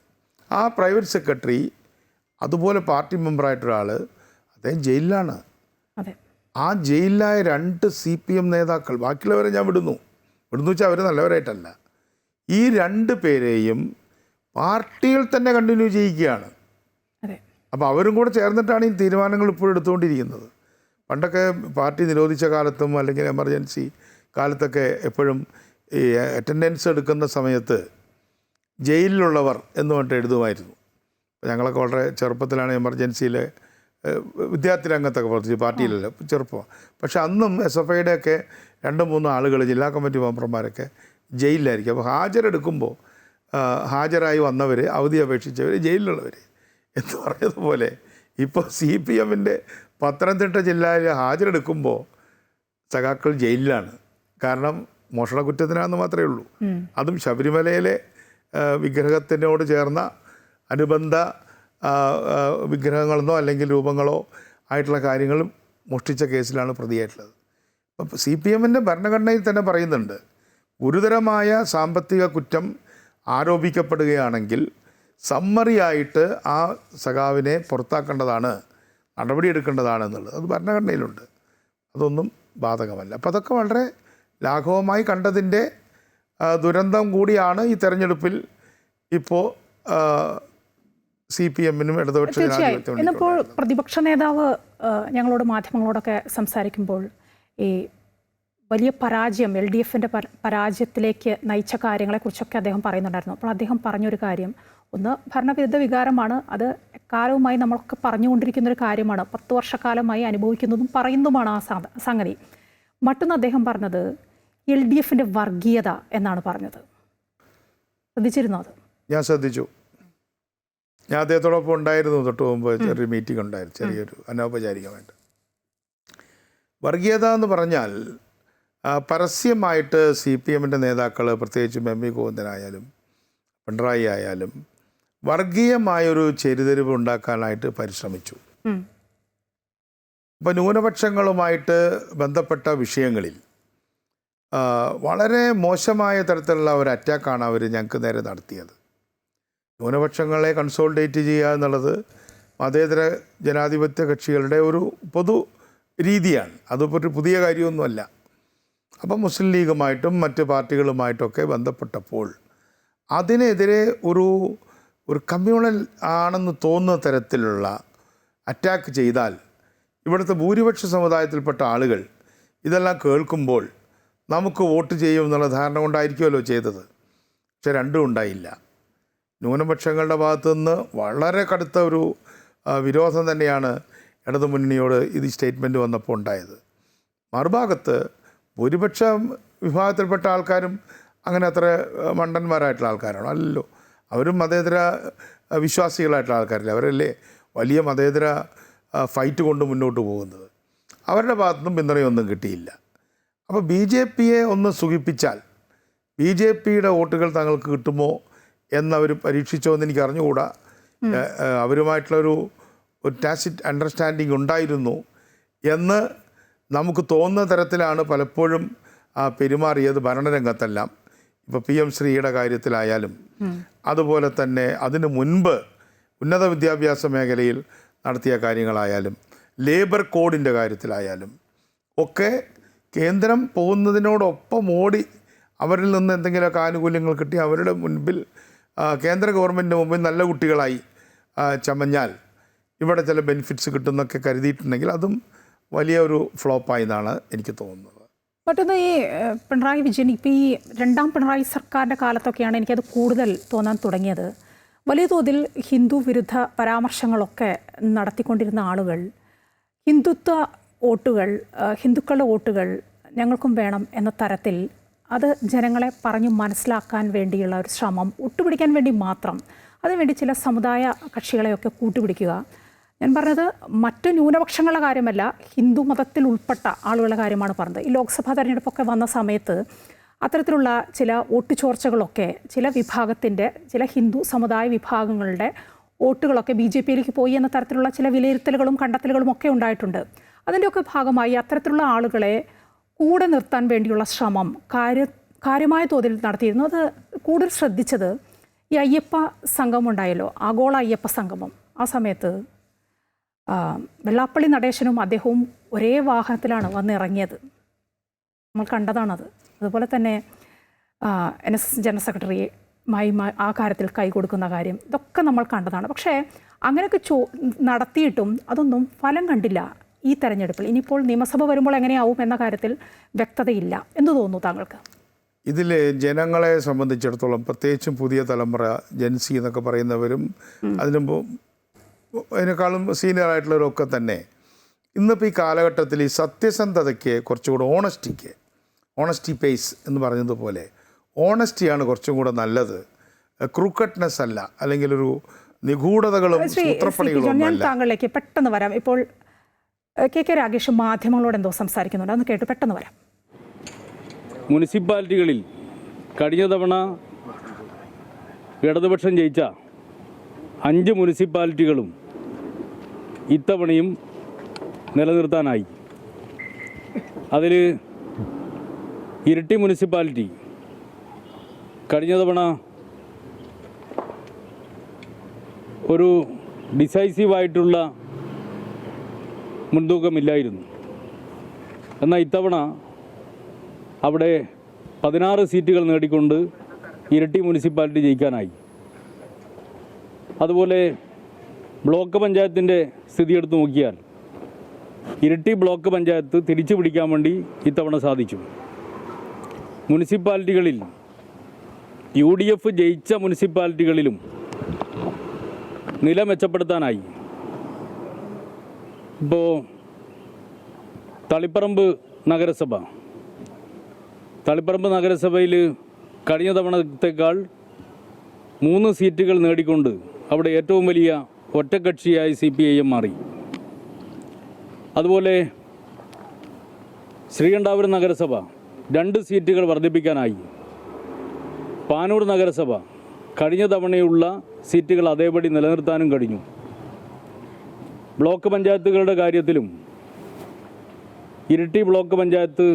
B: ആ പ്രൈവറ്റ് സെക്രട്ടറി അതുപോലെ പാർട്ടി മെമ്പറായിട്ടൊരാൾ അദ്ദേഹം ജയിലിലാണ്. ആ ജയിലിലായ 2 CPM നേതാക്കൾ, ബാക്കിയുള്ളവരെ ഞാൻ വിടുന്നു വെച്ചാൽ അവർ നല്ലവരായിട്ടല്ല, ഈ 2 പേരെയും പാർട്ടിയിൽ തന്നെ കണ്ടിന്യൂ ചെയ്യിക്കുകയാണ്. അപ്പോൾ അവരും കൂടെ ചേർന്നിട്ടാണ് ഈ തീരുമാനങ്ങൾ ഇപ്പോഴും എടുത്തുകൊണ്ടിരിക്കുന്നത്. പണ്ടൊക്കെ പാർട്ടി നിരോധിച്ച കാലത്തും അല്ലെങ്കിൽ എമർജൻസി കാലത്തൊക്കെ എപ്പോഴും ഈ അറ്റൻഡൻസ് എടുക്കുന്ന സമയത്ത് ജയിലിലുള്ളവർ എന്ന് പറഞ്ഞിട്ട് എഴുതുമായിരുന്നു. ഞങ്ങളൊക്കെ വളരെ ചെറുപ്പത്തിലാണ് എമർജൻസിയിൽ വിദ്യാർത്ഥി രംഗത്തൊക്കെ പ്രവർത്തിച്ചു, പാർട്ടിയിലല്ല, ചെറുപ്പം. പക്ഷെ അന്നും SFIയുടെ ഒക്കെ 2-3 ആളുകൾ, ജില്ലാ കമ്മിറ്റി മെമ്പർമാരൊക്കെ ജയിലിലായിരിക്കും. അപ്പോൾ ഹാജരെടുക്കുമ്പോൾ ഹാജരായി വന്നവർ, അവധി അപേക്ഷിച്ചവർ, ജയിലിലുള്ളവർ എന്ന് പറഞ്ഞതുപോലെ ഇപ്പോൾ CPMൻ്റെ പത്തനംതിട്ട ജില്ലയിൽ ഹാജരെടുക്കുമ്പോൾ സഖാക്കൾ ജയിലിലാണ്. കാരണം മോഷണക്കുറ്റത്തിനാണെന്ന് മാത്രമേ ഉള്ളൂ. അതും ശബരിമലയിലെ വിഗ്രഹത്തിനോട് ചേർന്ന അനുബന്ധ വിഗ്രഹങ്ങളെന്നോ അല്ലെങ്കിൽ രൂപങ്ങളോ ആയിട്ടുള്ള കാര്യങ്ങളും മോഷ്ടിച്ച കേസിലാണ് പ്രതിയായിട്ടുള്ളത്. അപ്പോൾ CPMൻ്റെ ഭരണഘടനയിൽ തന്നെ പറയുന്നുണ്ട്, ഗുരുതരമായ സാമ്പത്തിക കുറ്റം ആരോപിക്കപ്പെടുകയാണെങ്കിൽ സമ്മറിയായിട്ട് ആ സഖാവിനെ പുറത്താക്കേണ്ടതാണ്, നടപടിയെടുക്കേണ്ടതാണ് എന്നുള്ളത്. അത് ഭരണഘടനയിലുണ്ട്. അതൊന്നും ബാധകമല്ല. അപ്പോൾ അതൊക്കെ വളരെ ലാഘവമായി കണ്ടതിൻ്റെ ദുരന്തം കൂടിയാണ് ഈ തെരഞ്ഞെടുപ്പിൽ ഇപ്പോൾ CPMനും ഇടതുപക്ഷ ജനാധിപത്യം.
A: ഇന്നിപ്പോൾ പ്രതിപക്ഷ നേതാവ് ഞങ്ങളോട് മാധ്യമങ്ങളോടൊക്കെ സംസാരിക്കുമ്പോൾ ഈ വലിയ പരാജയം, LDFൻ്റെ പരാജയത്തിലേക്ക് നയിച്ച കാര്യങ്ങളെക്കുറിച്ചൊക്കെ അദ്ദേഹം പറയുന്നുണ്ടായിരുന്നു. അപ്പോൾ അദ്ദേഹം പറഞ്ഞൊരു കാര്യം, ഒന്ന് ഭരണവിരുദ്ധ വികാരമാണ്, അത് എക്കാലവുമായി നമ്മളൊക്കെ പറഞ്ഞുകൊണ്ടിരിക്കുന്നൊരു കാര്യമാണ്, 10 വർഷക്കാലമായി അനുഭവിക്കുന്നതും പറയുന്നതുമാണ് ആ സംഗതി. മറ്റൊന്ന് അദ്ദേഹം പറഞ്ഞത് LDFൻ്റെ വർഗീയത എന്നാണ് പറഞ്ഞത്. ശ്രദ്ധിച്ചിരുന്നോ അത്?
B: ഞാൻ ശ്രദ്ധിച്ചു. ഞാൻ അദ്ദേഹത്തോടൊപ്പം ഉണ്ടായിരുന്നു. തൊട്ട് മുമ്പ് ചെറിയൊരു മീറ്റിംഗ് ഉണ്ടായിരുന്നു, ചെറിയൊരു അനൗപചാരികമായിട്ട്. വർഗീയത എന്ന് പറഞ്ഞാൽ പരസ്യമായിട്ട് CPMൻ്റെ നേതാക്കൾ, പ്രത്യേകിച്ചും MP ഗോവിന്ദനായാലും പിണറായി ആയാലും വർഗീയമായൊരു ചെരിതിരിവ് ഉണ്ടാക്കാനായിട്ട് പരിശ്രമിച്ചു. ഇപ്പോൾ ന്യൂനപക്ഷങ്ങളുമായിട്ട് ബന്ധപ്പെട്ട വിഷയങ്ങളിൽ വളരെ മോശമായ തരത്തിലുള്ള ഒരു അറ്റാക്കാണ് അവർ ഞങ്ങൾക്ക് നേരെ നടത്തിയത്. ന്യൂനപക്ഷങ്ങളെ കൺസോൾട്ടേറ്റ് ചെയ്യുക എന്നുള്ളത് മതേതര ജനാധിപത്യ കക്ഷികളുടെ ഒരു പൊതു രീതിയാണ്. അതിപ്പോൾ ഒരു പുതിയ കാര്യമൊന്നുമല്ല. അപ്പം മുസ്ലിം ലീഗുമായിട്ടും മറ്റ് പാർട്ടികളുമായിട്ടൊക്കെ ബന്ധപ്പെട്ടപ്പോൾ അതിനെതിരെ ഒരു കമ്മ്യൂണൽ ആണെന്ന് തോന്നുന്ന തരത്തിലുള്ള അറ്റാക്ക് ചെയ്താൽ ഇവിടുത്തെ ഭൂരിപക്ഷ സമുദായത്തിൽപ്പെട്ട ആളുകൾ ഇതെല്ലാം കേൾക്കുമ്പോൾ നമുക്ക് വോട്ട് ചെയ്യും എന്നുള്ള ധാരണ കൊണ്ടായിരിക്കുമല്ലോ ചെയ്തത്. പക്ഷെ രണ്ടും ഉണ്ടായില്ല. ന്യൂനപക്ഷങ്ങളുടെ ഭാഗത്തുനിന്ന് വളരെ കടുത്ത ഒരു വിരോധം തന്നെയാണ് ഇടതുമുന്നണിയോട് ഇത് സ്റ്റേറ്റ്മെൻറ്റ് വന്നപ്പോൾ ഉണ്ടായത്. മറുഭാഗത്ത് ഭൂരിപക്ഷ വിഭാഗത്തിൽപ്പെട്ട ആൾക്കാരും അങ്ങനെ അത്ര മണ്ടന്മാരായിട്ടുള്ള ആൾക്കാരാണോ? അല്ലല്ലോ. അവരും മതേതര വിശ്വാസികളായിട്ടുള്ള ആൾക്കാരില്ല. അവരല്ലേ വലിയ മതേതര ഫൈറ്റ് കൊണ്ട് മുന്നോട്ട് പോകുന്നത്. അവരുടെ ഭാഗത്തുനിന്നും പിന്തുണയൊന്നും കിട്ടിയില്ല. അപ്പോൾ BJPയെ ഒന്ന് സുഖിപ്പിച്ചാൽ BJPയുടെ വോട്ടുകൾ തങ്ങൾക്ക് കിട്ടുമോ എന്നവർ പരീക്ഷിച്ചോ എന്ന് എനിക്ക് അറിഞ്ഞുകൂടാ. അവരുമായിട്ടുള്ളൊരു ടാസിറ്റ് അണ്ടർസ്റ്റാൻഡിങ് ഉണ്ടായിരുന്നു എന്ന് നമുക്ക് തോന്നുന്ന തരത്തിലാണ് പലപ്പോഴും പെരുമാറിയത് ഭരണരംഗത്തെല്ലാം. ഇപ്പോൾ PM ശ്രീയുടെ കാര്യത്തിലായാലും അതുപോലെ തന്നെ അതിനു മുൻപ് ഉന്നത വിദ്യാഭ്യാസ മേഖലയിൽ നടത്തിയ കാര്യങ്ങളായാലും ലേബർ കോഡിൻ്റെ കാര്യത്തിലായാലും ഒക്കെ കേന്ദ്രം പോകുന്നതിനോടൊപ്പം ഓടി അവരിൽ നിന്ന് എന്തെങ്കിലുമൊക്കെ ആനുകൂല്യങ്ങൾ കിട്ടി അവരുടെ മുൻപിൽ കേന്ദ്ര ഗവൺമെൻറ്റിൻ്റെ മുമ്പിൽ നല്ല കുട്ടികളായി ചമഞ്ഞാൽ ഇവിടെ ചില ബെനിഫിറ്റ്സ് കിട്ടുമെന്നൊക്കെ കരുതിയിട്ടുണ്ടെങ്കിൽ അതും വലിയ ഒരു ഫ്ലോപ്പായി എന്നാണ് എനിക്ക് തോന്നുന്നത്.
A: മറ്റൊന്ന് ഈ പിണറായി വിജയൻ ഇപ്പോൾ ഈ രണ്ടാം പിണറായി സർക്കാരിൻ്റെ കാലത്തൊക്കെയാണ് എനിക്കത് കൂടുതൽ തോന്നാൻ തുടങ്ങിയത്. വലിയ തോതിൽ ഹിന്ദു വിരുദ്ധ പരാമർശങ്ങളൊക്കെ നടത്തിക്കൊണ്ടിരുന്ന ആളുകൾ ഹിന്ദുത്വ വോട്ടുകൾ, ഹിന്ദുക്കളുടെ വോട്ടുകൾ ഞങ്ങൾക്കും വേണം എന്ന തരത്തിൽ അത് ജനങ്ങളെ പറഞ്ഞു മനസ്സിലാക്കാൻ വേണ്ടിയുള്ള ഒരു ശ്രമം, ഒട്ടുപിടിക്കാൻ വേണ്ടി മാത്രം, അതിനുവേണ്ടി ചില സമുദായ കക്ഷികളെയൊക്കെ കൂട്ടുപിടിക്കുക. ഞാൻ പറഞ്ഞത് മറ്റ് ന്യൂനപക്ഷങ്ങളുടെ കാര്യമല്ല, ഹിന്ദു മതത്തിൽ ഉൾപ്പെട്ട ആളുകളുടെ കാര്യമാണ് പറഞ്ഞത്. ഈ ലോക്സഭാ തെരഞ്ഞെടുപ്പൊക്കെ വന്ന സമയത്ത് അത്തരത്തിലുള്ള ചില വോട്ട് ചോർച്ചകളൊക്കെ ചില വിഭാഗത്തിൻ്റെ, ചില ഹിന്ദു സമുദായ വിഭാഗങ്ങളുടെ വോട്ടുകളൊക്കെ BJPയിലേക്ക് പോയി എന്ന തരത്തിലുള്ള ചില വിലയിരുത്തലുകളും കണ്ടെത്തലുകളും ഒക്കെ ഉണ്ടായിട്ടുണ്ട്. അതിൻ്റെയൊക്കെ ഭാഗമായി അത്തരത്തിലുള്ള ആളുകളെ കൂടെ നിർത്താൻ വേണ്ടിയുള്ള ശ്രമം കാര്യമായ തോതിൽ നടത്തിയിരുന്നു. അത് കൂടുതൽ ശ്രദ്ധിച്ചത് ഈ അയ്യപ്പ സംഗമം ഉണ്ടായല്ലോ, ആഗോള അയ്യപ്പ സംഗമം. ആ സമയത്ത് വെള്ളാപ്പള്ളി നടേശനും അദ്ദേഹവും ഒരേ വാഹനത്തിലാണ് വന്നിറങ്ങിയത്. നമ്മൾ കണ്ടതാണത്. അതുപോലെ തന്നെ NSS ജനറൽ സെക്രട്ടറിയുമായി ആ കാര്യത്തിൽ കൈകൊടുക്കുന്ന കാര്യം, ഇതൊക്കെ നമ്മൾ കണ്ടതാണ്. പക്ഷേ അങ്ങനെയൊക്കെ നടത്തിയിട്ടും അതൊന്നും ഫലം കണ്ടില്ല ഈ തെരഞ്ഞെടുപ്പിൽ. ഇനിയിപ്പോൾ നിയമസഭ വരുമ്പോൾ എങ്ങനെയാവും എന്ന കാര്യത്തിൽ വ്യക്തതയില്ല. എന്തു തോന്നുന്നു താങ്കൾക്ക്?
B: ഇതിൽ ജനങ്ങളെ സംബന്ധിച്ചിടത്തോളം, പ്രത്യേകിച്ചും പുതിയ തലമുറ, ജെൻസി എന്നൊക്കെ പറയുന്നവരും അതിനേക്കാളും സീനിയറായിട്ടുള്ളവരൊക്കെ തന്നെ ഇന്നിപ്പോൾ ഈ കാലഘട്ടത്തിൽ ഈ സത്യസന്ധതയ്ക്ക് കുറച്ചുകൂടെ ഓണസ്റ്റി പേസ് എന്ന് പറഞ്ഞതുപോലെ ഓണസ്റ്റിയാണ് കുറച്ചും കൂടെ നല്ലത്. ക്രൂക്കട്ട്നെസ് അല്ല, അല്ലെങ്കിൽ ഒരു നിഗൂഢതകളും സൂത്രപ്പണികളും
A: ഞാൻ താങ്കളിലേക്ക് പെട്ടെന്ന് വരാം. ഇപ്പോൾ KK രാഗേഷ് മാധ്യമങ്ങളോട് എന്തോ സംസാരിക്കുന്നുണ്ട്, അതൊന്ന് കേട്ട് പെട്ടെന്ന് വരാം.
C: മുനിസിപ്പാലിറ്റികളിൽ കഴിഞ്ഞ തവണ ഇടതുപക്ഷം ജയിച്ച 5 മുനിസിപ്പാലിറ്റികളും ഇത്തവണയും നിലനിർത്താനായി. അതിൽ ഇരിട്ടി മുനിസിപ്പാലിറ്റി കഴിഞ്ഞ തവണ ഒരു ഡിസൈസീവായിട്ടുള്ള മുൻതൂക്കമില്ലായിരുന്നു. എന്നാൽ ഇത്തവണ അവിടെ 16 സീറ്റുകൾ നേടിക്കൊണ്ട് ഇരിട്ടി മുനിസിപ്പാലിറ്റി ജയിക്കാനായി. അതുപോലെ ബ്ലോക്ക് പഞ്ചായത്തിൻ്റെ സ്ഥിതി എടുത്ത് നോക്കിയാൽ ഇരിട്ടി ബ്ലോക്ക് പഞ്ചായത്ത് തിരിച്ചു പിടിക്കാൻ വേണ്ടി ഇത്തവണ സാധിച്ചു. മുനിസിപ്പാലിറ്റികളിൽ UDF ജയിച്ച മുനിസിപ്പാലിറ്റികളിലും നില മെച്ചപ്പെടുത്താനായി. ഇപ്പോൾ തളിപ്പറമ്പ് നഗരസഭയിൽ കഴിഞ്ഞ തവണത്തേക്കാൾ 3 സീറ്റുകൾ നേടിക്കൊണ്ട് അവിടെ ഏറ്റവും വലിയ ഒറ്റക്കക്ഷിയായി CPIM മാറി. അതുപോലെ ശ്രീകണ്ഠാപുരം നഗരസഭ 2 സീറ്റുകൾ വർദ്ധിപ്പിക്കാനായി. പാനൂർ നഗരസഭ കഴിഞ്ഞ തവണയുള്ള സീറ്റുകൾ അതേപടി നിലനിർത്താനും കഴിഞ്ഞു. ബ്ലോക്ക് പഞ്ചായത്തുകളുടെ കാര്യത്തിലും ഇരിട്ടി ബ്ലോക്ക് പഞ്ചായത്ത്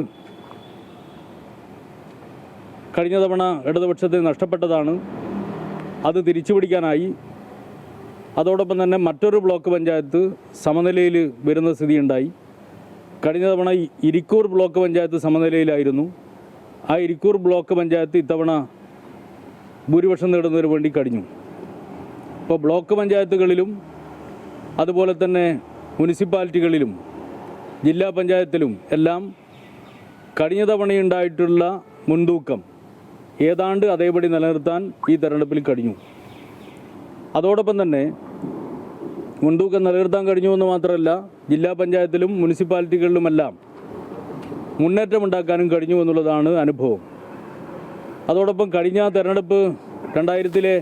C: കഴിഞ്ഞ തവണ ഇടതുപക്ഷത്തിന് നഷ്ടപ്പെട്ടതാണ്, അത് തിരിച്ചു പിടിക്കാനായി. അതോടൊപ്പം തന്നെ മറ്റൊരു ബ്ലോക്ക് പഞ്ചായത്ത് സമനിലയിൽ വരുന്ന സ്ഥിതിയുണ്ടായി. കഴിഞ്ഞ തവണ ഇരിക്കൂർ ബ്ലോക്ക് പഞ്ചായത്ത് സമനിലയിലായിരുന്നു. ആ ഇരിക്കൂർ ബ്ലോക്ക് പഞ്ചായത്ത് ഇത്തവണ ഭൂരിപക്ഷം നേടുന്നതിന് വേണ്ടി കഴിഞ്ഞു. ഇപ്പോൾ ബ്ലോക്ക് പഞ്ചായത്തുകളിലും അതുപോലെ തന്നെ മുനിസിപ്പാലിറ്റികളിലും ജില്ലാ പഞ്ചായത്തിലും എല്ലാം കഴിഞ്ഞ തവണയുണ്ടായിട്ടുള്ള മുൻതൂക്കം ഏതാണ്ട് അതേപടി നിലനിർത്താൻ ഈ തെരഞ്ഞെടുപ്പിൽ കഴിഞ്ഞു. അതോടൊപ്പം തന്നെ മുൻതൂക്കം നിലനിർത്താൻ കഴിഞ്ഞുവെന്ന് മാത്രമല്ല, ജില്ലാ പഞ്ചായത്തിലും മുനിസിപ്പാലിറ്റികളിലുമെല്ലാം മുന്നേറ്റമുണ്ടാക്കാനും കഴിഞ്ഞു എന്നുള്ളതാണ് അനുഭവം. അതോടൊപ്പം കഴിഞ്ഞ തെരഞ്ഞെടുപ്പ് 2000-ലെ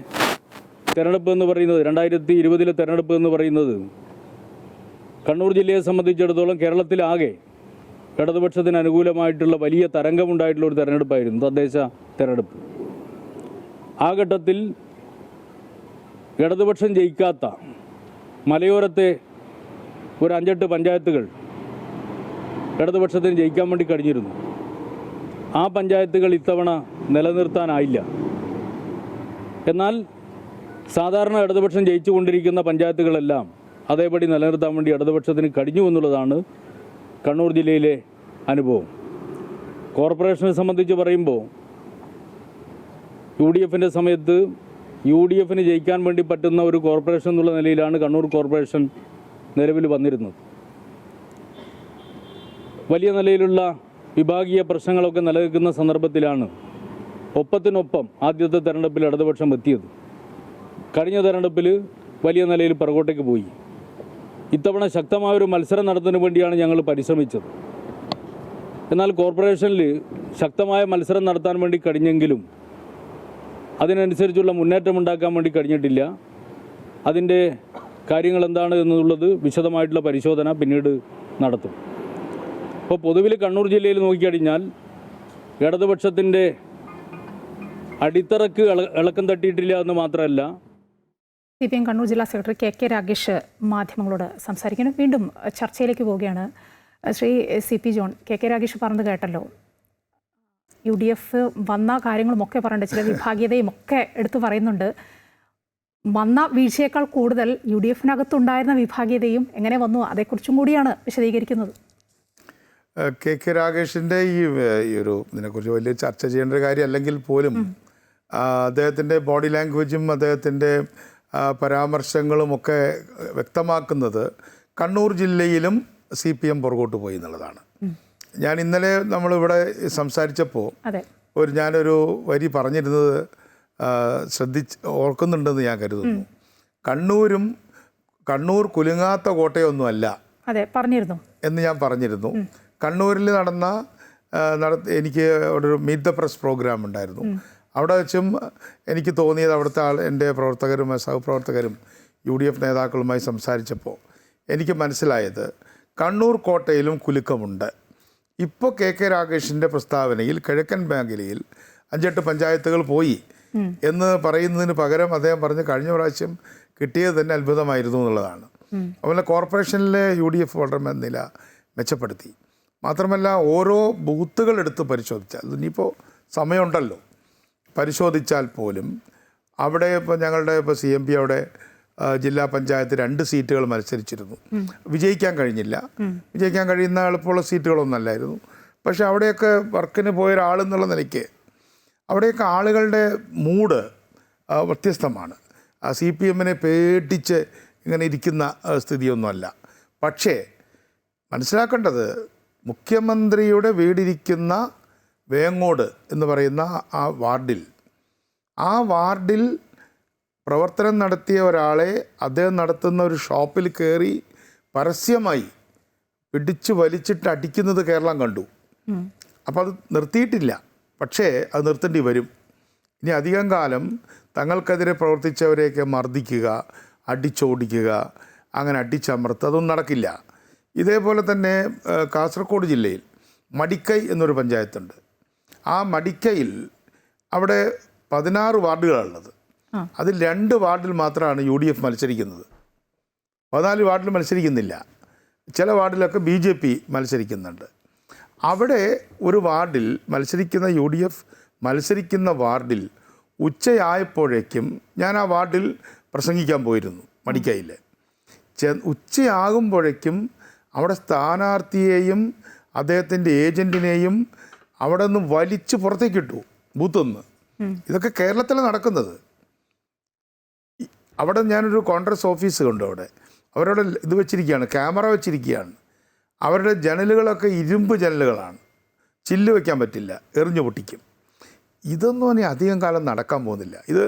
C: തെരഞ്ഞെടുപ്പ് എന്ന് പറയുന്നത്, 2020-ലെ തെരഞ്ഞെടുപ്പ് എന്ന് പറയുന്നത് കണ്ണൂർ ജില്ലയെ സംബന്ധിച്ചിടത്തോളം കേരളത്തിലാകെ ഇടതുപക്ഷത്തിന് അനുകൂലമായിട്ടുള്ള വലിയ തരംഗമുണ്ടായിട്ടുള്ള ഒരു തെരഞ്ഞെടുപ്പായിരുന്നു തദ്ദേശ തെരഞ്ഞെടുപ്പ്. ആ ഘട്ടത്തിൽ ഇടതുപക്ഷം ജയിക്കാത്ത മലയോരത്തെ ഒരു 5-8 പഞ്ചായത്തുകൾ ഇടതുപക്ഷത്തിന് ജയിക്കാൻ വേണ്ടി കഴിഞ്ഞിരുന്നു. ആ പഞ്ചായത്തുകൾ ഇത്തവണ നിലനിർത്താനായില്ല. എന്നാൽ സാധാരണ ഇടതുപക്ഷം ജയിച്ചുകൊണ്ടിരിക്കുന്ന പഞ്ചായത്തുകളെല്ലാം അതേപടി നിലനിർത്താൻ വേണ്ടി ഇടതുപക്ഷത്തിന് കഴിഞ്ഞു എന്നുള്ളതാണ് കണ്ണൂർ ജില്ലയിലെ അനുഭവം. കോർപ്പറേഷനെ സംബന്ധിച്ച് പറയുമ്പോൾ UDFൻ്റെ സമയത്ത് UDFന് ജയിക്കാൻ വേണ്ടി പറ്റുന്ന ഒരു കോർപ്പറേഷൻ എന്നുള്ള നിലയിലാണ് കണ്ണൂർ കോർപ്പറേഷൻ നിലവിൽ വന്നിരുന്നത്. വലിയ നിലയിലുള്ള വിഭാഗീയ പ്രശ്നങ്ങളൊക്കെ നിലനിൽക്കുന്ന സന്ദർഭത്തിലാണ് ഒപ്പത്തിനൊപ്പം ആദ്യത്തെ തെരഞ്ഞെടുപ്പിൽ ഇടതുപക്ഷം എത്തിയത്. കഴിഞ്ഞ തെരഞ്ഞെടുപ്പിൽ വലിയ നിലയിൽ പുറകോട്ടേക്ക് പോയി. ഇത്തവണ ശക്തമായൊരു മത്സരം നടത്തുന്നതിന് വേണ്ടിയാണ് ഞങ്ങൾ പരിശ്രമിച്ചത്. എന്നാൽ കോർപ്പറേഷനിൽ ശക്തമായ മത്സരം നടത്താൻ വേണ്ടി കഴിഞ്ഞെങ്കിലും അതിനനുസരിച്ചുള്ള മുന്നേറ്റം ഉണ്ടാക്കാൻ വേണ്ടി കഴിഞ്ഞിട്ടില്ല. അതിൻ്റെ കാര്യങ്ങൾ എന്താണ് എന്നുള്ളത് വിശദമായിട്ടുള്ള പരിശോധന പിന്നീട് നടത്തും. ഇപ്പോൾ പൊതുവിൽ കണ്ണൂർ ജില്ലയിൽ നോക്കിക്കഴിഞ്ഞാൽ ഇടതുപക്ഷത്തിൻ്റെ അടിത്തറക്ക് ഇളക്കം തട്ടിയിട്ടില്ല എന്ന് മാത്രമല്ല,
A: CPM കണ്ണൂർ ജില്ലാ സെക്രട്ടറി KK രാഗേഷ് മാധ്യമങ്ങളോട് സംസാരിക്കുന്നു. വീണ്ടും ചർച്ചയിലേക്ക് പോവുകയാണ്. Shri CP John, KK Ragesh പറഞ്ഞത് കേട്ടല്ലോ. UDF വന്ന കാര്യങ്ങളുമൊക്കെ പറയുന്നുണ്ട്, ചില വിഭാഗീയതയും ഒക്കെ എടുത്തു പറയുന്നുണ്ട്. വന്ന വീഴ്ചയേക്കാൾ കൂടുതൽ UDFനകത്തുണ്ടായിരുന്ന വിഭാഗീയതയും എങ്ങനെ വന്നു അതേക്കുറിച്ചും കൂടിയാണ് വിശദീകരിക്കുന്നത്.
B: KK രാഗേഷിൻ്റെ ഈ ഒരു ഇതിനെക്കുറിച്ച് വലിയ ചർച്ച ചെയ്യേണ്ട ഒരു കാര്യം അല്ലെങ്കിൽ പോലും അദ്ദേഹത്തിൻ്റെ ബോഡി ലാംഗ്വേജും അദ്ദേഹത്തിൻ്റെ പരാമർശങ്ങളുമൊക്കെ വ്യക്തമാക്കുന്നത് കണ്ണൂർ ജില്ലയിലും CPM പുറകോട്ട് പോയി എന്നുള്ളതാണ്. ഞാൻ ഇന്നലെ നമ്മളിവിടെ സംസാരിച്ചപ്പോൾ ഞാനൊരു വരി പറഞ്ഞിരുന്നത് ഓർക്കുന്നുണ്ടെന്ന് ഞാൻ കരുതുന്നു. കണ്ണൂർ കുലുങ്ങാത്ത കോട്ടയൊന്നുമല്ല
A: പറഞ്ഞിരുന്നു എന്ന്
B: ഞാൻ പറഞ്ഞിരുന്നു. കണ്ണൂരിൽ എനിക്ക് ഒരു മീറ്റ് ദ പ്രസ് പ്രോഗ്രാം ഉണ്ടായിരുന്നു. അവിടെ വെച്ചും എനിക്ക് തോന്നിയത് അവിടുത്തെ എൻ്റെ പ്രവർത്തകരും സഹപ്രവർത്തകരും UDF നേതാക്കളുമായി സംസാരിച്ചപ്പോൾ എനിക്ക് മനസ്സിലായത് കണ്ണൂർ കോട്ടയിലും കുലുക്കമുണ്ട്. ഇപ്പോൾ KK രാഗേഷിൻ്റെ പ്രസ്താവനയിൽ കിഴക്കൻ മേഖലയിൽ 5-8 പഞ്ചായത്തുകൾ പോയി എന്ന് പറയുന്നതിന് പകരം അദ്ദേഹം പറഞ്ഞ് കഴിഞ്ഞ പ്രാവശ്യം കിട്ടിയത് തന്നെ അത്ഭുതമായിരുന്നു എന്നുള്ളതാണ്. അതുപോലെ കോർപ്പറേഷനിലെ UDF വളരെ നില മെച്ചപ്പെടുത്തി. മാത്രമല്ല ഓരോ ബൂത്തുകൾ എടുത്ത് പരിശോധിച്ചാൽ, ഇനിയിപ്പോൾ സമയമുണ്ടല്ലോ, പരിശോധിച്ചാൽ പോലും അവിടെ ഇപ്പോൾ ഞങ്ങളുടെ CMP അവിടെ ജില്ലാ പഞ്ചായത്ത് 2 സീറ്റുകൾ മത്സരിച്ചിരുന്നു. വിജയിക്കാൻ കഴിഞ്ഞില്ല. വിജയിക്കാൻ കഴിയുന്ന എളുപ്പമുള്ള സീറ്റുകളൊന്നല്ലായിരുന്നു. പക്ഷെ അവിടെയൊക്കെ വർക്കിന് പോയ ഒരാളെന്നുള്ള നിലയ്ക്ക് അവിടെയൊക്കെ ആളുകളുടെ മൂഡ് വ്യത്യസ്തമാണ്. CPMനെ പേടിച്ച് ഇങ്ങനെ ഇരിക്കുന്ന സ്ഥിതിയൊന്നുമല്ല. പക്ഷേ മനസ്സിലാക്കേണ്ടത് മുഖ്യമന്ത്രിയുടെ വീടിരിക്കുന്ന വേങ്ങോട് എന്ന് പറയുന്ന ആ വാർഡിൽ പ്രവർത്തനം നടത്തിയ ഒരാളെ അദ്ദേഹം നടത്തുന്ന ഒരു ഷോപ്പിൽ കയറി പരസ്യമായി പിടിച്ച് വലിച്ചിട്ട് അടിക്കുന്നത് കേരളം കണ്ടു. അപ്പോൾ അത് നിർത്തിയിട്ടില്ല. പക്ഷേ അത് നിർത്തേണ്ടി വരും. ഇനി അധികം കാലം തങ്ങൾക്കെതിരെ പ്രവർത്തിച്ചവരെയൊക്കെ മർദ്ദിക്കുക, അടിച്ചോടിക്കുക, അങ്ങനെ അടിച്ചമർത്തുക, അതൊന്നും നടക്കില്ല. ഇതേപോലെ തന്നെ കാസർഗോഡ് ജില്ലയിൽ മടിക്കൈ എന്നൊരു പഞ്ചായത്തുണ്ട്. ആ മടിക്കയിൽ അവിടെ 16 വാർഡുകളുള്ളത്. അതിൽ 2 വാർഡിൽ മാത്രമാണ് UDF മത്സരിക്കുന്നത്. 14 വാർഡിൽ മത്സരിക്കുന്നില്ല. ചില വാർഡിലൊക്കെ BJP മത്സരിക്കുന്നുണ്ട്. അവിടെ ഒരു വാർഡിൽ മത്സരിക്കുന്ന UDF മത്സരിക്കുന്ന വാർഡിൽ ഉച്ചയായപ്പോഴേക്കും ഞാൻ ആ വാർഡിൽ പ്രസംഗിക്കാൻ പോയിരുന്നു. മടിക്കയിൽ ഉച്ചയാകുമ്പോഴേക്കും അവിടെ സ്ഥാനാർത്ഥിയെയും അദ്ദേഹത്തിൻ്റെ ഏജൻറ്റിനെയും അവിടെ നിന്ന് വലിച്ച് പുറത്തേക്കിട്ടു ബൂത്തൊന്ന്. ഇതൊക്കെ കേരളത്തിലാണ് നടക്കുന്നത്. അവിടെ ഞാനൊരു കോൺഗ്രസ് ഓഫീസ് കണ്ടു. അവരവിടെ ഇത് വെച്ചിരിക്കുകയാണ്, ക്യാമറ വെച്ചിരിക്കുകയാണ്. അവരുടെ ജനലുകളൊക്കെ ഇരുമ്പ് ജനലുകളാണ്, ചില്ല് വയ്ക്കാൻ പറ്റില്ല, എറിഞ്ഞു പൊട്ടിക്കും. ഇതൊന്നും ഇനി അധികം കാലം നടക്കാൻ പോകുന്നില്ല. ഇത്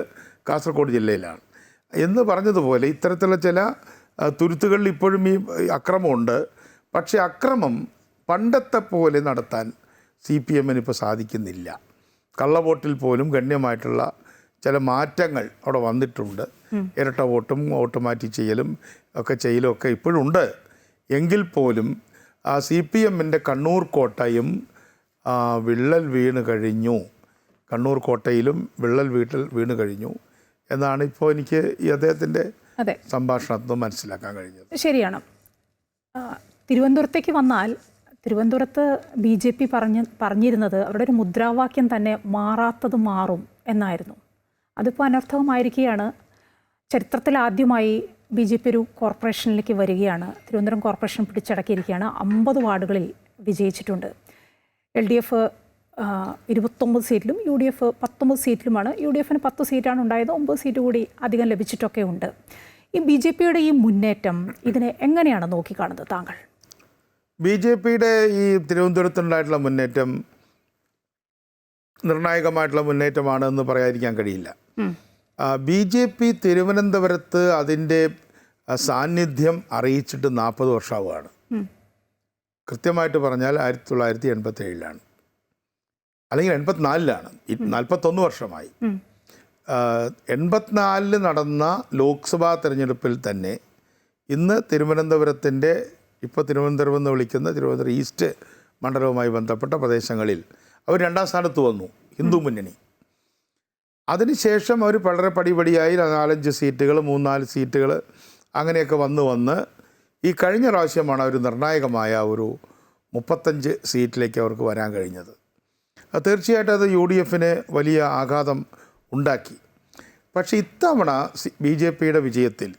B: കാസർഗോഡ് ജില്ലയിലാണ്. എന്ന് പറഞ്ഞതുപോലെ ഇത്തരത്തിലുള്ള ചില തുരുത്തുകളിൽ ഇപ്പോഴും ഈ അക്രമമുണ്ട്. പക്ഷേ അക്രമം പണ്ടത്തെ പോലെ നടത്താൻ CPMന് ഇപ്പോൾ സാധിക്കുന്നില്ല. കള്ളവോട്ടിൽ പോലും ഗണ്യമായിട്ടുള്ള ചില മാറ്റങ്ങൾ അവിടെ വന്നിട്ടുണ്ട്. ഇരട്ട വോട്ടും വോട്ട് മാറ്റി ചെയ്യലും ഒക്കെ ഇപ്പോഴുണ്ട്. എങ്കിൽ പോലും CPMൻ്റെ കണ്ണൂർ കോട്ടയും വിള്ളൽ വീണ് കഴിഞ്ഞു. കണ്ണൂർ കോട്ടയിലും വിള്ളൽ വീണ് കഴിഞ്ഞു എന്നാണ് ഇപ്പോൾ എനിക്ക് ഈ അദ്ദേഹത്തിൻ്റെ സംഭാഷണത്തിൽ മനസ്സിലാക്കാൻ കഴിഞ്ഞത്.
A: ശരിയാണ്. തിരുവനന്തപുരത്തേക്ക് വന്നാൽ തിരുവനന്തപുരത്ത് BJP പറഞ്ഞിരുന്നത് അവരുടെ ഒരു മുദ്രാവാക്യം തന്നെ മാറാത്തത് മാറും എന്നായിരുന്നു. അതിപ്പോൾ അനർത്ഥമായിരിക്കുകയാണ്. ചരിത്രത്തിൽ ആദ്യമായി BJP ഒരു കോർപ്പറേഷനിലേക്ക് വരികയാണ്. തിരുവനന്തപുരം കോർപ്പറേഷൻ പിടിച്ചടക്കിയിരിക്കുകയാണ്. 50 വാർഡുകളിൽ വിജയിച്ചിട്ടുണ്ട്. LDF 29 സീറ്റിലും UDF 19 സീറ്റിലുമാണ്. UDFന് 10 സീറ്റാണ് ഉണ്ടായത്. 9 സീറ്റ് കൂടി അധികം ലഭിച്ചിട്ടൊക്കെ ഉണ്ട്. ഈ BJPയുടെ ഈ മുന്നേറ്റം ഇതിനെ എങ്ങനെയാണ് നോക്കിക്കാണുന്നത് താങ്കൾ?
B: BJPയുടെ ഈ തിരുവനന്തപുരത്തുണ്ടായിട്ടുള്ള മുന്നേറ്റം നിർണായകമായിട്ടുള്ള മുന്നേറ്റമാണെന്ന് പറയാതിരിക്കാൻ കഴിയില്ല. BJP തിരുവനന്തപുരത്ത് അതിൻ്റെ സാന്നിധ്യം അറിയിച്ചിട്ട് 40 വർഷമാവുകയാണ്. കൃത്യമായിട്ട് പറഞ്ഞാൽ 1987 അല്ലെങ്കിൽ 84 41 വർഷമായി. 84 നടന്ന ലോക്സഭാ തെരഞ്ഞെടുപ്പിൽ തന്നെ ഇന്ന് തിരുവനന്തപുരത്തിൻ്റെ ഇപ്പോൾ തിരുവനന്തപുരം എന്ന് വിളിക്കുന്ന തിരുവനന്തപുരം ഈസ്റ്റ് മണ്ഡലവുമായി ബന്ധപ്പെട്ട പ്രദേശങ്ങളിൽ അവർ 2ാം സ്ഥാനത്ത് വന്നു, ഹിന്ദു മുന്നണി. അതിനുശേഷം അവർ വളരെ പടിപടിയായി 4-5 സീറ്റുകൾ 3-4 സീറ്റുകൾ അങ്ങനെയൊക്കെ വന്ന് ഈ കഴിഞ്ഞ പ്രാവശ്യമാണ് ഒരു നിർണായകമായ ഒരു 35 സീറ്റിലേക്ക് അവർക്ക് വരാൻ കഴിഞ്ഞത്. തീർച്ചയായിട്ടും അത് UDFന് വലിയ ആഘാതം ഉണ്ടാക്കി. പക്ഷേ ഇത്തവണ BJPയുടെ വിജയത്തിൽ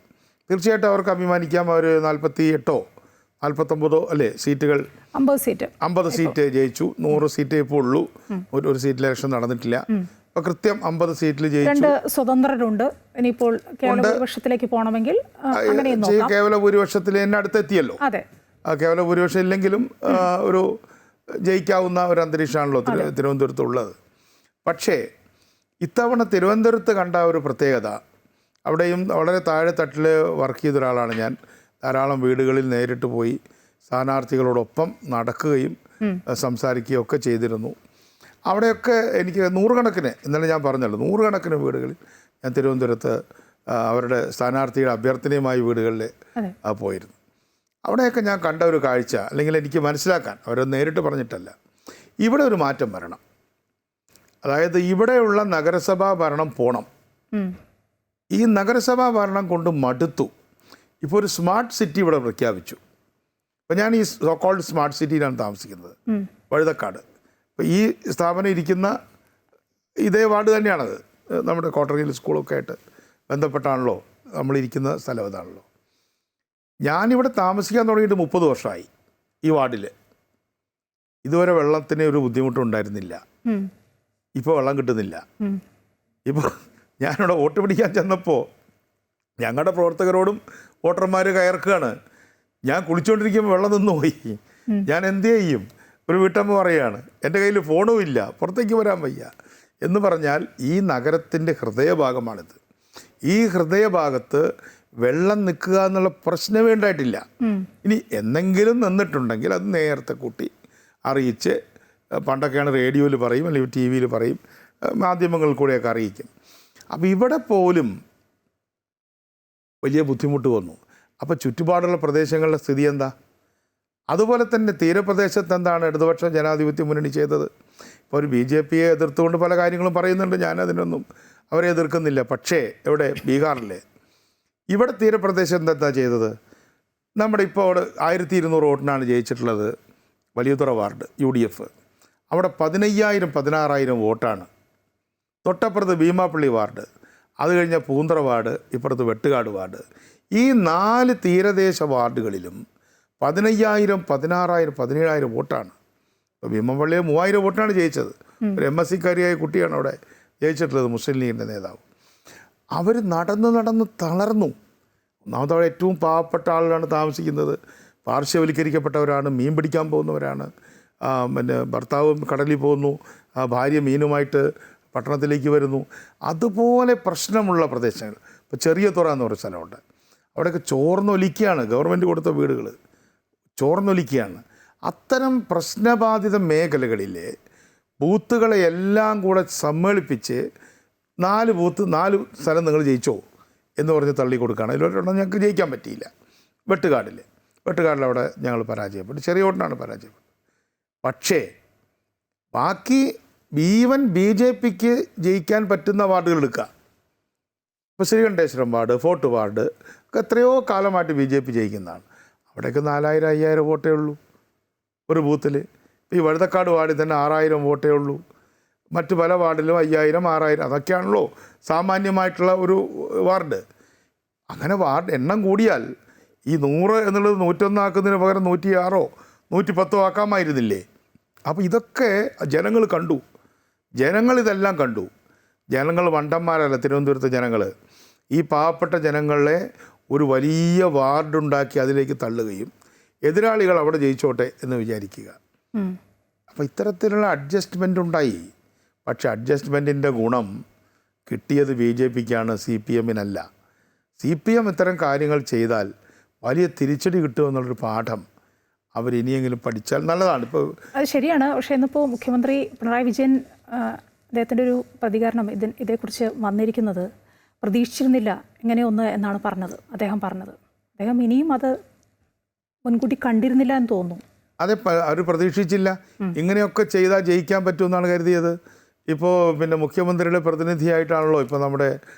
B: തീർച്ചയായിട്ടും അവർക്ക് അഭിമാനിക്കാം. അവർ 48 49 അല്ലേ സീറ്റുകൾ 50 സീറ്റ് ജയിച്ചു. 100 സീറ്റ് ഇപ്പോൾ ഉള്ളൂ. ഒരു സീറ്റ് ഇലക്ഷൻ നടന്നിട്ടില്ല. അപ്പോൾ കൃത്യം 50 സീറ്റിൽ ജയിച്ചു.
A: 2 സ്വതന്ത്രരുണ്ട്. ഇനിയിപ്പോൾ കേവല ഭൂരിപക്ഷത്തിലേക്ക് പോകണമെങ്കിൽ
B: കേവല ഭൂരിപക്ഷത്തിൽ എന്നെ അടുത്തെത്തിയല്ലോ. കേവല ഭൂരിപക്ഷം ഇല്ലെങ്കിലും ഒരു ജയിക്കാവുന്ന ഒരു അന്തരീക്ഷമാണല്ലോ തിരുവനന്തപുരത്തുള്ളത്. പക്ഷേ ഇത്തവണ തിരുവനന്തപുരത്ത് കണ്ട ഒരു പ്രത്യേകത, അവിടെയും വളരെ താഴെ തട്ടിൽ വർക്ക് ചെയ്ത ഒരാളാണ് ഞാൻ. ധാരാളം വീടുകളിൽ നേരിട്ട് പോയി സ്ഥാനാർത്ഥികളോടൊപ്പം നടക്കുകയും സംസാരിക്കുകയും ഒക്കെ ചെയ്തിരുന്നു. അവിടെയൊക്കെ എനിക്ക് നൂറുകണക്കിന്, ഇന്നലെ ഞാൻ പറഞ്ഞല്ലോ, നൂറുകണക്കിന് വീടുകളിൽ ഞാൻ തിരുവനന്തപുരത്ത് അവരുടെ സ്ഥാനാർത്ഥിയുടെ അഭ്യർത്ഥനയുമായി വീടുകളിൽ പോയിരുന്നു. അവിടെയൊക്കെ ഞാൻ കണ്ട ഒരു കാഴ്ച, അല്ലെങ്കിൽ എനിക്ക് മനസ്സിലാക്കാൻ, അവരത് നേരിട്ട് പറഞ്ഞിട്ടല്ല, ഇവിടെ ഒരു മാറ്റം വരണം. അതായത് ഇവിടെയുള്ള നഗരസഭാ ഭരണം പോണം. ഈ നഗരസഭാ ഭരണം കൊണ്ട് മടുത്തു. ഇപ്പോൾ ഒരു സ്മാർട്ട് സിറ്റി ഇവിടെ പ്രഖ്യാപിച്ചു. അപ്പോൾ ഞാൻ ഈ സോക്കോൾഡ് സ്മാർട്ട് സിറ്റിയിലാണ് താമസിക്കുന്നത്, വഴുതക്കാട്. അപ്പോൾ ഈ സ്ഥാപനം ഇരിക്കുന്ന ഇതേ വാർഡ് തന്നെയാണത്. നമ്മുടെ കോട്ടറിയിൽ സ്കൂളൊക്കെ ആയിട്ട് ബന്ധപ്പെട്ടാണല്ലോ നമ്മളിരിക്കുന്ന സ്ഥലം ഇതാണല്ലോ. ഞാനിവിടെ താമസിക്കാൻ തുടങ്ങിയിട്ട് 30 വർഷമായി ഈ വാർഡിൽ. ഇതുവരെ വെള്ളത്തിന് ഒരു ബുദ്ധിമുട്ടുണ്ടായിരുന്നില്ല. ഇപ്പോൾ വെള്ളം കിട്ടുന്നില്ല. ഇപ്പോൾ ഞാനിവിടെ വോട്ട് പിടിക്കാൻ ചെന്നപ്പോൾ ഞങ്ങളുടെ പ്രവർത്തകരോടും വോട്ടർമാർ കയർക്കുകയാണ്. ഞാൻ കുളിച്ചുകൊണ്ടിരിക്കുമ്പോൾ വെള്ളം നിന്ന് പോയി, ഞാൻ എന്ത് ചെയ്യും? ഒരു വീട്ടമ്മ പറയുകയാണ്, എൻ്റെ കയ്യിൽ ഫോണും ഇല്ല, പുറത്തേക്ക് വരാൻ വയ്യ എന്ന് പറഞ്ഞാൽ ഈ നഗരത്തിൻ്റെ ഹൃദയഭാഗമാണിത്. ഈ ഹൃദയഭാഗത്ത് വെള്ളം നിൽക്കുക എന്നുള്ള പ്രശ്നമേ ഉണ്ടായിട്ടില്ല. ഇനി എന്തെങ്കിലും നിന്നിട്ടുണ്ടെങ്കിൽ അത് നേരത്തെ കൂട്ടി അറിയിച്ച്, പണ്ടൊക്കെയാണ് റേഡിയോയിൽ പറയും, അല്ലെങ്കിൽ TV പറയും, മാധ്യമങ്ങളിൽ കൂടെയൊക്കെ അറിയിക്കും. അപ്പോൾ ഇവിടെ പോലും വലിയ ബുദ്ധിമുട്ട് വന്നു. അപ്പോൾ ചുറ്റുപാടുള്ള പ്രദേശങ്ങളുടെ സ്ഥിതി എന്താ? അതുപോലെ തന്നെ തീരപ്രദേശത്ത് എന്താണ് ഇടതുപക്ഷ ജനാധിപത്യ മുന്നണി ചെയ്തത്? ഇപ്പോൾ ഒരു BJPയെ എതിർത്തുകൊണ്ട് പല കാര്യങ്ങളും പറയുന്നുണ്ട്, ഞാനതിനൊന്നും അവരെ എതിർക്കുന്നില്ല. പക്ഷേ ഇവിടെ ബീഹാറിലെ ഇവിടെ തീരപ്രദേശത്ത് എന്താ ചെയ്തത്? നമ്മുടെ ഇപ്പോൾ അവിടെ 1200 വോട്ടിനാണ് ജയിച്ചിട്ടുള്ളത് വലിയതുറ വാർഡ് UDF. അവിടെ 15,000-16,000 വോട്ടാണ്. തൊട്ടപ്പുറത്ത് ഭീമാപ്പള്ളി വാർഡ്, അത് കഴിഞ്ഞ പൂന്തറ വാർഡ്, ഇപ്പുറത്ത് വെട്ടുകാട് വാർഡ്. ഈ 4 തീരദേശ വാർഡുകളിലും 15,000, 16,000, 17,000 വോട്ടാണ്. ഇപ്പോൾ ഭീമാപ്പള്ളി 3,000 വോട്ടാണ് ജയിച്ചത്. ഒരു MSc-കാരിയായ കുട്ടിയാണ് അവിടെ ജയിച്ചിട്ടുള്ളത്, മുസ്ലിം ലീഗിൻ്റെ നേതാവ്. അവർ നടന്ന് തളർന്നു. ഒന്നാമത് അവിടെ ഏറ്റവും പാവപ്പെട്ട ആളുകളാണ് താമസിക്കുന്നത്, പാർശ്വവൽക്കരിക്കപ്പെട്ടവരാണ്, മീൻ പിടിക്കാൻ പോകുന്നവരാണ്. പിന്നെ ഭർത്താവ് കടലിൽ പോകുന്നു, ഭാര്യ മീനുമായിട്ട് പട്ടണത്തിലേക്ക് വരുന്നു. അതുപോലെ പ്രശ്നമുള്ള പ്രദേശങ്ങൾ. ഇപ്പോൾ ചെറിയ തുറ എന്ന് പറഞ്ഞ സ്ഥലമുണ്ട്, അവിടെയൊക്കെ ചോർന്നൊലിക്കുകയാണ്. ഗവൺമെൻറ് കൊടുത്ത വീടുകൾ ചോർന്നൊലിക്കുകയാണ്. അത്തരം പ്രശ്നബാധിത മേഖലകളിലെ ബൂത്തുകളെ എല്ലാം കൂടെ സമ്മേളിപ്പിച്ച് 4 സ്ഥലം നിങ്ങൾ ജയിച്ചോ എന്ന് പറഞ്ഞ് തള്ളി കൊടുക്കുകയാണ്. അതിലൊരെണ്ണം ഞങ്ങൾക്ക് ജയിക്കാൻ പറ്റിയില്ല. വെട്ടുകാടിലവിടെ ഞങ്ങൾ പരാജയപ്പെട്ടു, ചെറിയ വോട്ടിനാണ് പരാജയപ്പെട്ടത്. പക്ഷേ ബാക്കി ഈവൻ BJPക്ക് ജയിക്കാൻ പറ്റുന്ന വാർഡുകൾ എടുക്കുക. ഇപ്പോൾ ശ്രീകണ്ഠേശ്വരം വാർഡ്, ഫോർട്ട് വാർഡ് ഒക്കെ എത്രയോ കാലമായിട്ട് BJP ജയിക്കുന്നതാണ്. അവിടെയൊക്കെ 4,000-5,000 വോട്ടേ ഉള്ളൂ ഒരു ബൂത്തിൽ. ഇപ്പോൾ ഈ വഴുതക്കാട് വാർഡിൽ തന്നെ 6,000 വോട്ടേ ഉള്ളൂ. മറ്റ് പല വാർഡിലും 5,000, 6,000 അതൊക്കെയാണല്ലോ സാമാന്യമായിട്ടുള്ള ഒരു വാർഡ്. അങ്ങനെ വാർഡ് എണ്ണം കൂടിയാൽ ഈ 100 എന്നുള്ളത് 101 ആക്കുന്നതിന് പകരം 106, 110 ആക്കാമായിരുന്നില്ലേ? അപ്പോൾ ഇതൊക്കെ ജനങ്ങൾ കണ്ടു. ജനങ്ങളിതെല്ലാം കണ്ടു. ജനങ്ങൾ വണ്ടന്മാരല്ല, തിരുവനന്തപുരത്തെ ജനങ്ങൾ ഈ പാവപ്പെട്ട ജനങ്ങളെ ഒരു വലിയ വാർഡുണ്ടാക്കി അതിലേക്ക് തള്ളുകയും എതിരാളികൾ അവിടെ ജയിച്ചോട്ടെ എന്ന് വിചാരിക്കുക.
A: ഉം.
B: അപ്പോൾ ഇത്തരത്തിലുള്ള അഡ്ജസ്റ്റ്മെൻ്റ് ഉണ്ടായി. പക്ഷെ അഡ്ജസ്റ്റ്മെൻറ്റിൻ്റെ ഗുണം കിട്ടിയത് BJPക്കാണ്, CPMനല്ല. CPM ഇത്തരം കാര്യങ്ങൾ ചെയ്താൽ വലിയ തിരിച്ചടി കിട്ടുമെന്നുള്ളൊരു പാഠം അവരിനിയെങ്കിലും പഠിച്ചാൽ നല്ലതാണ്. ഇപ്പോൾ
A: അത് ശരിയാണ്. പക്ഷേ ഇന്നിപ്പോൾ മുഖ്യമന്ത്രി പിണറായി വിജയൻ അദ്ദേഹത്തിൻ്റെ ഒരു പ്രതികരണം ഇതേക്കുറിച്ച് വന്നിരിക്കുന്നത് പ്രതീക്ഷിച്ചിരുന്നില്ല ഇങ്ങനെയൊന്ന് എന്നാണ് അദ്ദേഹം പറഞ്ഞത്. അദ്ദേഹം ഇനിയും അത് മുൻകൂട്ടി കണ്ടിരുന്നില്ല എന്ന് തോന്നുന്നു.
B: അതെ, അവർ പ്രതീക്ഷിച്ചില്ല ഇങ്ങനെയൊക്കെ ചെയ്താൽ ജയിക്കാൻ പറ്റുമെന്നാണ് കരുതിയത്. ഇപ്പോൾ പിന്നെ മുഖ്യമന്ത്രിയുടെ പ്രതിനിധിയായിട്ടാണല്ലോ ഇപ്പോൾ നമ്മുടെ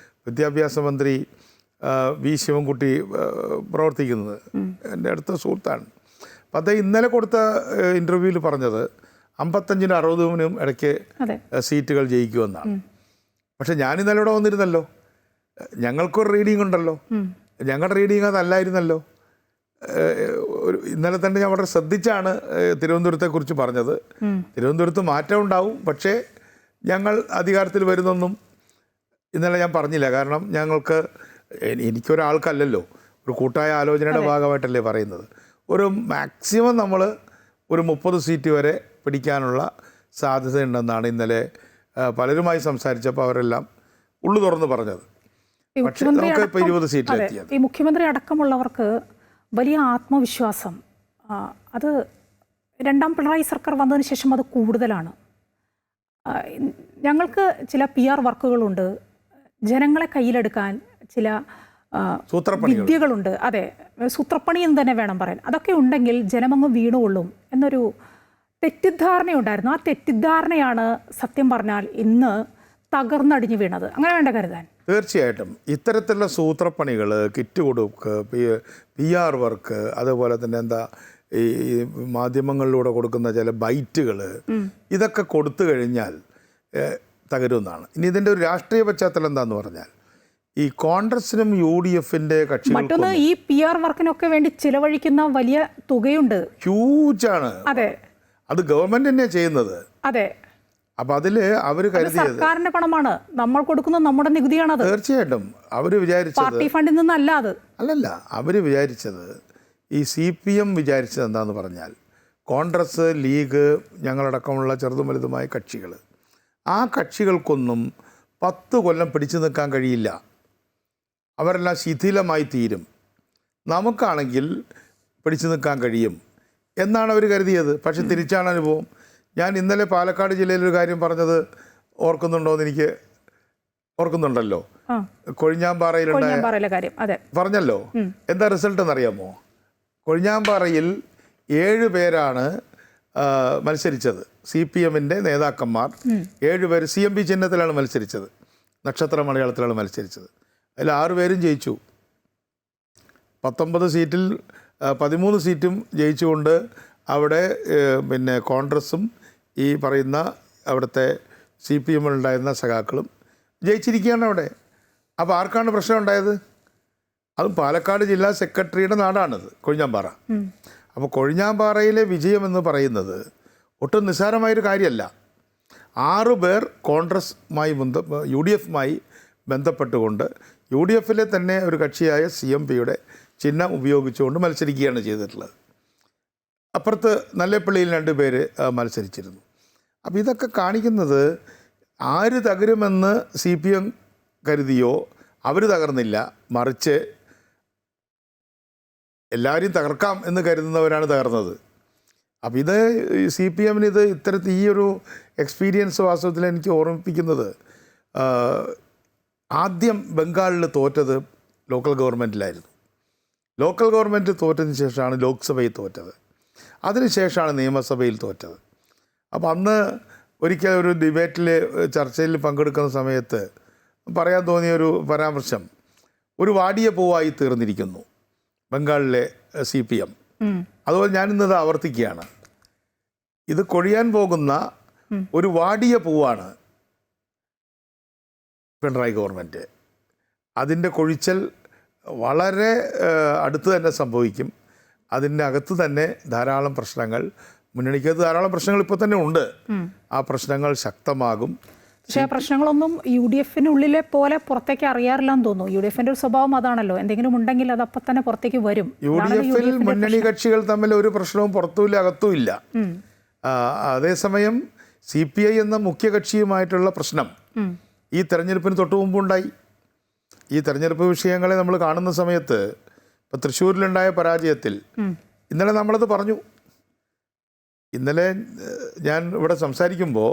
B: വിദ്യാഭ്യാസ മന്ത്രി വി ശിവൻകുട്ടി പ്രവർത്തിക്കുന്നത്. എൻ്റെ അടുത്ത സുഹൃത്താണ്. അപ്പം അദ്ദേഹം ഇന്നലെ കൊടുത്ത ഇൻ്റർവ്യൂവിൽ പറഞ്ഞത് 55-നും 60-നും ഇടയ്ക്ക് സീറ്റുകൾ ജയിക്കുമെന്നാണ്. പക്ഷെ ഞാൻ ഇന്നലെ ഇവിടെ വന്നിരുന്നല്ലോ, ഞങ്ങൾക്കൊരു റീഡിംഗ് ഉണ്ടല്ലോ. ഞങ്ങളുടെ റീഡിംഗ് അതല്ലായിരുന്നല്ലോ. ഇന്നലെ തന്നെ ഞാൻ വളരെ ശ്രദ്ധിച്ചാണ് തിരുവനന്തപുരത്തെക്കുറിച്ച് പറഞ്ഞത്. തിരുവനന്തപുരത്ത് മാറ്റം ഉണ്ടാവും, പക്ഷേ ഞങ്ങൾ അധികാരത്തിൽ വരുന്നൊന്നും ഇന്നലെ ഞാൻ പറഞ്ഞില്ല. കാരണം എനിക്കൊരാൾക്കല്ലല്ലോ, ഒരു കൂട്ടായ ആലോചനയുടെ ഭാഗമായിട്ടല്ലേ പറയുന്നത്. ഒരു മാക്സിമം നമ്മൾ ഒരു 30 സീറ്റ് വരെ പിടിക്കാനുള്ള സാധ്യതയുണ്ടെന്നാണ് ഇന്നലെ പലരുമായി സംസാരിച്ചപ്പോൾ അവരെല്ലാം ഉള്ളു തുറന്ന് പറഞ്ഞത്. പക്ഷേ നമുക്ക് ഇപ്പോൾ 20 സീറ്റിലെത്തിയത്.
A: ഈ മുഖ്യമന്ത്രി അടക്കമുള്ളവർക്ക് വലിയ ആത്മവിശ്വാസം അത് രണ്ടാം പിണറായി സർക്കാർ വന്നതിന് ശേഷം അത് കൂടുതലാണ്. ഞങ്ങൾക്ക് ചില PR വർക്കുകളുണ്ട്, ജനങ്ങളെ കയ്യിലെടുക്കാൻ ചില വിദ്യകളുണ്ട്. അതെ, സൂത്രപ്പണി എന്ന് തന്നെ വേണം പറയാൻ. അതൊക്കെ ഉണ്ടെങ്കിൽ ജനമങ്ങ് വീണുകൊള്ളും എന്നൊരു തെറ്റിദ്ധാരണയുണ്ടായിരുന്നു. ആ തെറ്റിദ്ധാരണയാണ് സത്യം പറഞ്ഞാൽ ഇന്ന് തകർന്നടിഞ്ഞു വീണത്. അങ്ങനെ വേണ്ട കരുതാൻ.
B: തീർച്ചയായിട്ടും ഇത്തരത്തിലുള്ള സൂത്രപ്പണികൾ, കിറ്റ് കൊടുക്ക്, PR വർക്ക്, അതുപോലെ തന്നെ ഈ മാധ്യമങ്ങളിലൂടെ കൊടുക്കുന്ന ചില ബൈറ്റുകൾ, ഇതൊക്കെ കൊടുത്തു കഴിഞ്ഞാൽ തകരുമെന്നാണ്. ഇനി ഇതിൻ്റെ ഒരു രാഷ്ട്രീയ പശ്ചാത്തലം എന്താന്ന് പറഞ്ഞാൽ, ഈ കോൺഗ്രസിനും UDFന്റെ കക്ഷികൾ
A: മറ്റൊന്ന് ഈ PR വർക്കിനൊക്കെ വേണ്ടി ചിലവഴിക്കുന്ന വലിയ തുകയുണ്ട്,
B: ഹ്യൂജാണ്.
A: അതെ,
B: അത് ഗവൺമെന്റ് തന്നെ ചെയ്യുന്നത്.
A: അതെ,
B: അപ്പൊ അതില് അവർ കരുതിയത്
A: സർക്കാരിന്റെ പണമാണ്, നമ്മൾ കൊടുക്കുന്ന നമ്മുടെ നികുതിയാണത്.
B: തീർച്ചയായിട്ടും അവര് വിചാരിച്ചത്
A: പാർട്ടി ഫണ്ടിൽ നിന്നല്ല അത്.
B: അല്ലല്ല, അവര് വിചാരിച്ചത്, ഈ CPM വിചാരിച്ചത് എന്താന്ന് പറഞ്ഞാൽ, കോൺഗ്രസ്, ലീഗ്, ഞങ്ങളടക്കമുള്ള ചെറുതും വലുതുമായ കക്ഷികൾ, ആ കക്ഷികൾക്കൊന്നും 10 കൊല്ലം പിടിച്ചു നിൽക്കാൻ കഴിയില്ല. അവരെല്ലാം ശിഥിലമായി തീരും. നമുക്കാണെങ്കിൽ പിടിച്ചു നിൽക്കാൻ കഴിയും എന്നാണ് അവർ കരുതിയത്. പക്ഷെ തിരിച്ചാണ് അനുഭവം. ഞാൻ ഇന്നലെ പാലക്കാട് ജില്ലയിലൊരു കാര്യം പറഞ്ഞത് ഓർക്കുന്നുണ്ടോയെന്ന് എനിക്ക് ഓർക്കുന്നുണ്ടല്ലോ. കൊഴിഞ്ഞാമ്പാറയിലുണ്ടായ
A: കാര്യം
B: പറഞ്ഞല്ലോ. എന്താ റിസൾട്ട് എന്നറിയാമോ? കൊഴിഞ്ഞാമ്പാറയിൽ 7 പേരാണ് മത്സരിച്ചത്. CPMന്റെ നേതാക്കന്മാർ 7 പേര് CMP ചിഹ്നത്തിലാണ് മത്സരിച്ചത്, നക്ഷത്ര മലയാളത്തിലാണ് മത്സരിച്ചത്. അതിൽ 6 പേരും ജയിച്ചു. 19 സീറ്റിൽ 13 സീറ്റും ജയിച്ചുകൊണ്ട് അവിടെ പിന്നെ കോൺഗ്രസും ഈ പറയുന്ന അവിടുത്തെ CPMലുണ്ടായിരുന്ന സഖാക്കളും ജയിച്ചിരിക്കുകയാണ് അവിടെ. അപ്പോൾ ആർക്കാണ് പ്രശ്നം ഉണ്ടായത്? അതും പാലക്കാട് ജില്ലാ സെക്രട്ടറിയുടെ നാടാണിത്, കൊഴിഞ്ഞാമ്പാറ. അപ്പോൾ കൊഴിഞ്ഞാമ്പാറയിലെ വിജയമെന്ന് പറയുന്നത് ഒട്ടും നിസ്സാരമായൊരു കാര്യമല്ല. 6 പേർ കോൺഗ്രസുമായി UDFുമായി ബന്ധപ്പെട്ടുകൊണ്ട് UDFിലെ തന്നെ ഒരു കക്ഷിയായ CMPയുടെ ചിഹ്നം ഉപയോഗിച്ചുകൊണ്ട് മത്സരിക്കുകയാണ് ചെയ്തിട്ടുള്ളത്. അപ്പുറത്ത് നല്ലേപ്പള്ളിയിൽ 2 പേര് മത്സരിച്ചിരുന്നു. അപ്പോൾ ഇതൊക്കെ കാണിക്കുന്നത് ആര് തകരുമെന്ന് CPM കരുതിയോ അവർ തകർന്നില്ല, മറിച്ച് എല്ലാവരെയും തകർക്കാം എന്ന് കരുതുന്നവരാണ് തകർന്നത്. അപ്പോൾ ഇത് CPMന് ഇത്തരത്തിൽ ഈ ഒരു എക്സ്പീരിയൻസ് വാസ്തവത്തിൽ എനിക്ക് ഓർമ്മിപ്പിക്കുന്നത്, ആദ്യം ബംഗാളിൽ തോറ്റത് ലോക്കൽ ഗവൺമെൻറ്റിലായിരുന്നു. ലോക്കൽ ഗവൺമെൻറ് തോറ്റതിന് ശേഷമാണ് ലോക്സഭയിൽ തോറ്റത്, അതിനുശേഷമാണ് നിയമസഭയിൽ തോറ്റത്. അപ്പോൾ അന്ന് ഒരിക്കൽ ഒരു ഡിബേറ്റിൽ, ചർച്ചയിൽ പങ്കെടുക്കുന്ന സമയത്ത് പറയാൻ തോന്നിയൊരു പരാമർശം, ഒരു വാടിയ പൂവായി തീർന്നിരിക്കുന്നു ബംഗാളിലെ CPM. അതുപോലെ ഞാനിന്നത് ആവർത്തിക്കുകയാണ്. ഇത് കൊഴിയാൻ പോകുന്ന ഒരു വാടിയ പൂവാണ് പിണറായി ഗവൺമെൻറ്. അതിൻ്റെ കൊഴിച്ചൽ വളരെ അടുത്ത് തന്നെ സംഭവിക്കും. അതിൻ്റെ അകത്ത് തന്നെ ധാരാളം പ്രശ്നങ്ങൾ, മുന്നണിക്കകത്ത് ധാരാളം പ്രശ്നങ്ങൾ ഇപ്പോൾ തന്നെ ഉണ്ട്. ആ പ്രശ്നങ്ങൾ ശക്തമാകും.
A: പക്ഷേ ആ പ്രശ്നങ്ങളൊന്നും UDF-നുള്ളിലെ പോലെ പുറത്തേക്ക് അറിയാറില്ലെന്ന് തോന്നുന്നു. UDF-ന്റെ ഒരു സ്വഭാവം അതാണല്ലോ, എന്തെങ്കിലും ഉണ്ടെങ്കിൽ അത് അപ്പം തന്നെ പുറത്തേക്ക് വരും.
B: UDF-ൽ മുന്നണി കക്ഷികൾ തമ്മിൽ ഒരു പ്രശ്നവും പുറത്തുമില്ല അകത്തുമില്ല. അതേസമയം CPI എന്ന മുഖ്യ കക്ഷിയുമായിട്ടുള്ള പ്രശ്നം ഈ തെരഞ്ഞെടുപ്പിന് തൊട്ടു മുമ്പുണ്ടായി. ഈ തെരഞ്ഞെടുപ്പ് വിഷയങ്ങളെ നമ്മൾ കാണുന്ന സമയത്ത് ഇപ്പം തൃശ്ശൂരിലുണ്ടായ പരാജയത്തിൽ ഇന്നലെ നമ്മളത് പറഞ്ഞു. ഇന്നലെ ഞാൻ ഇവിടെ സംസാരിക്കുമ്പോൾ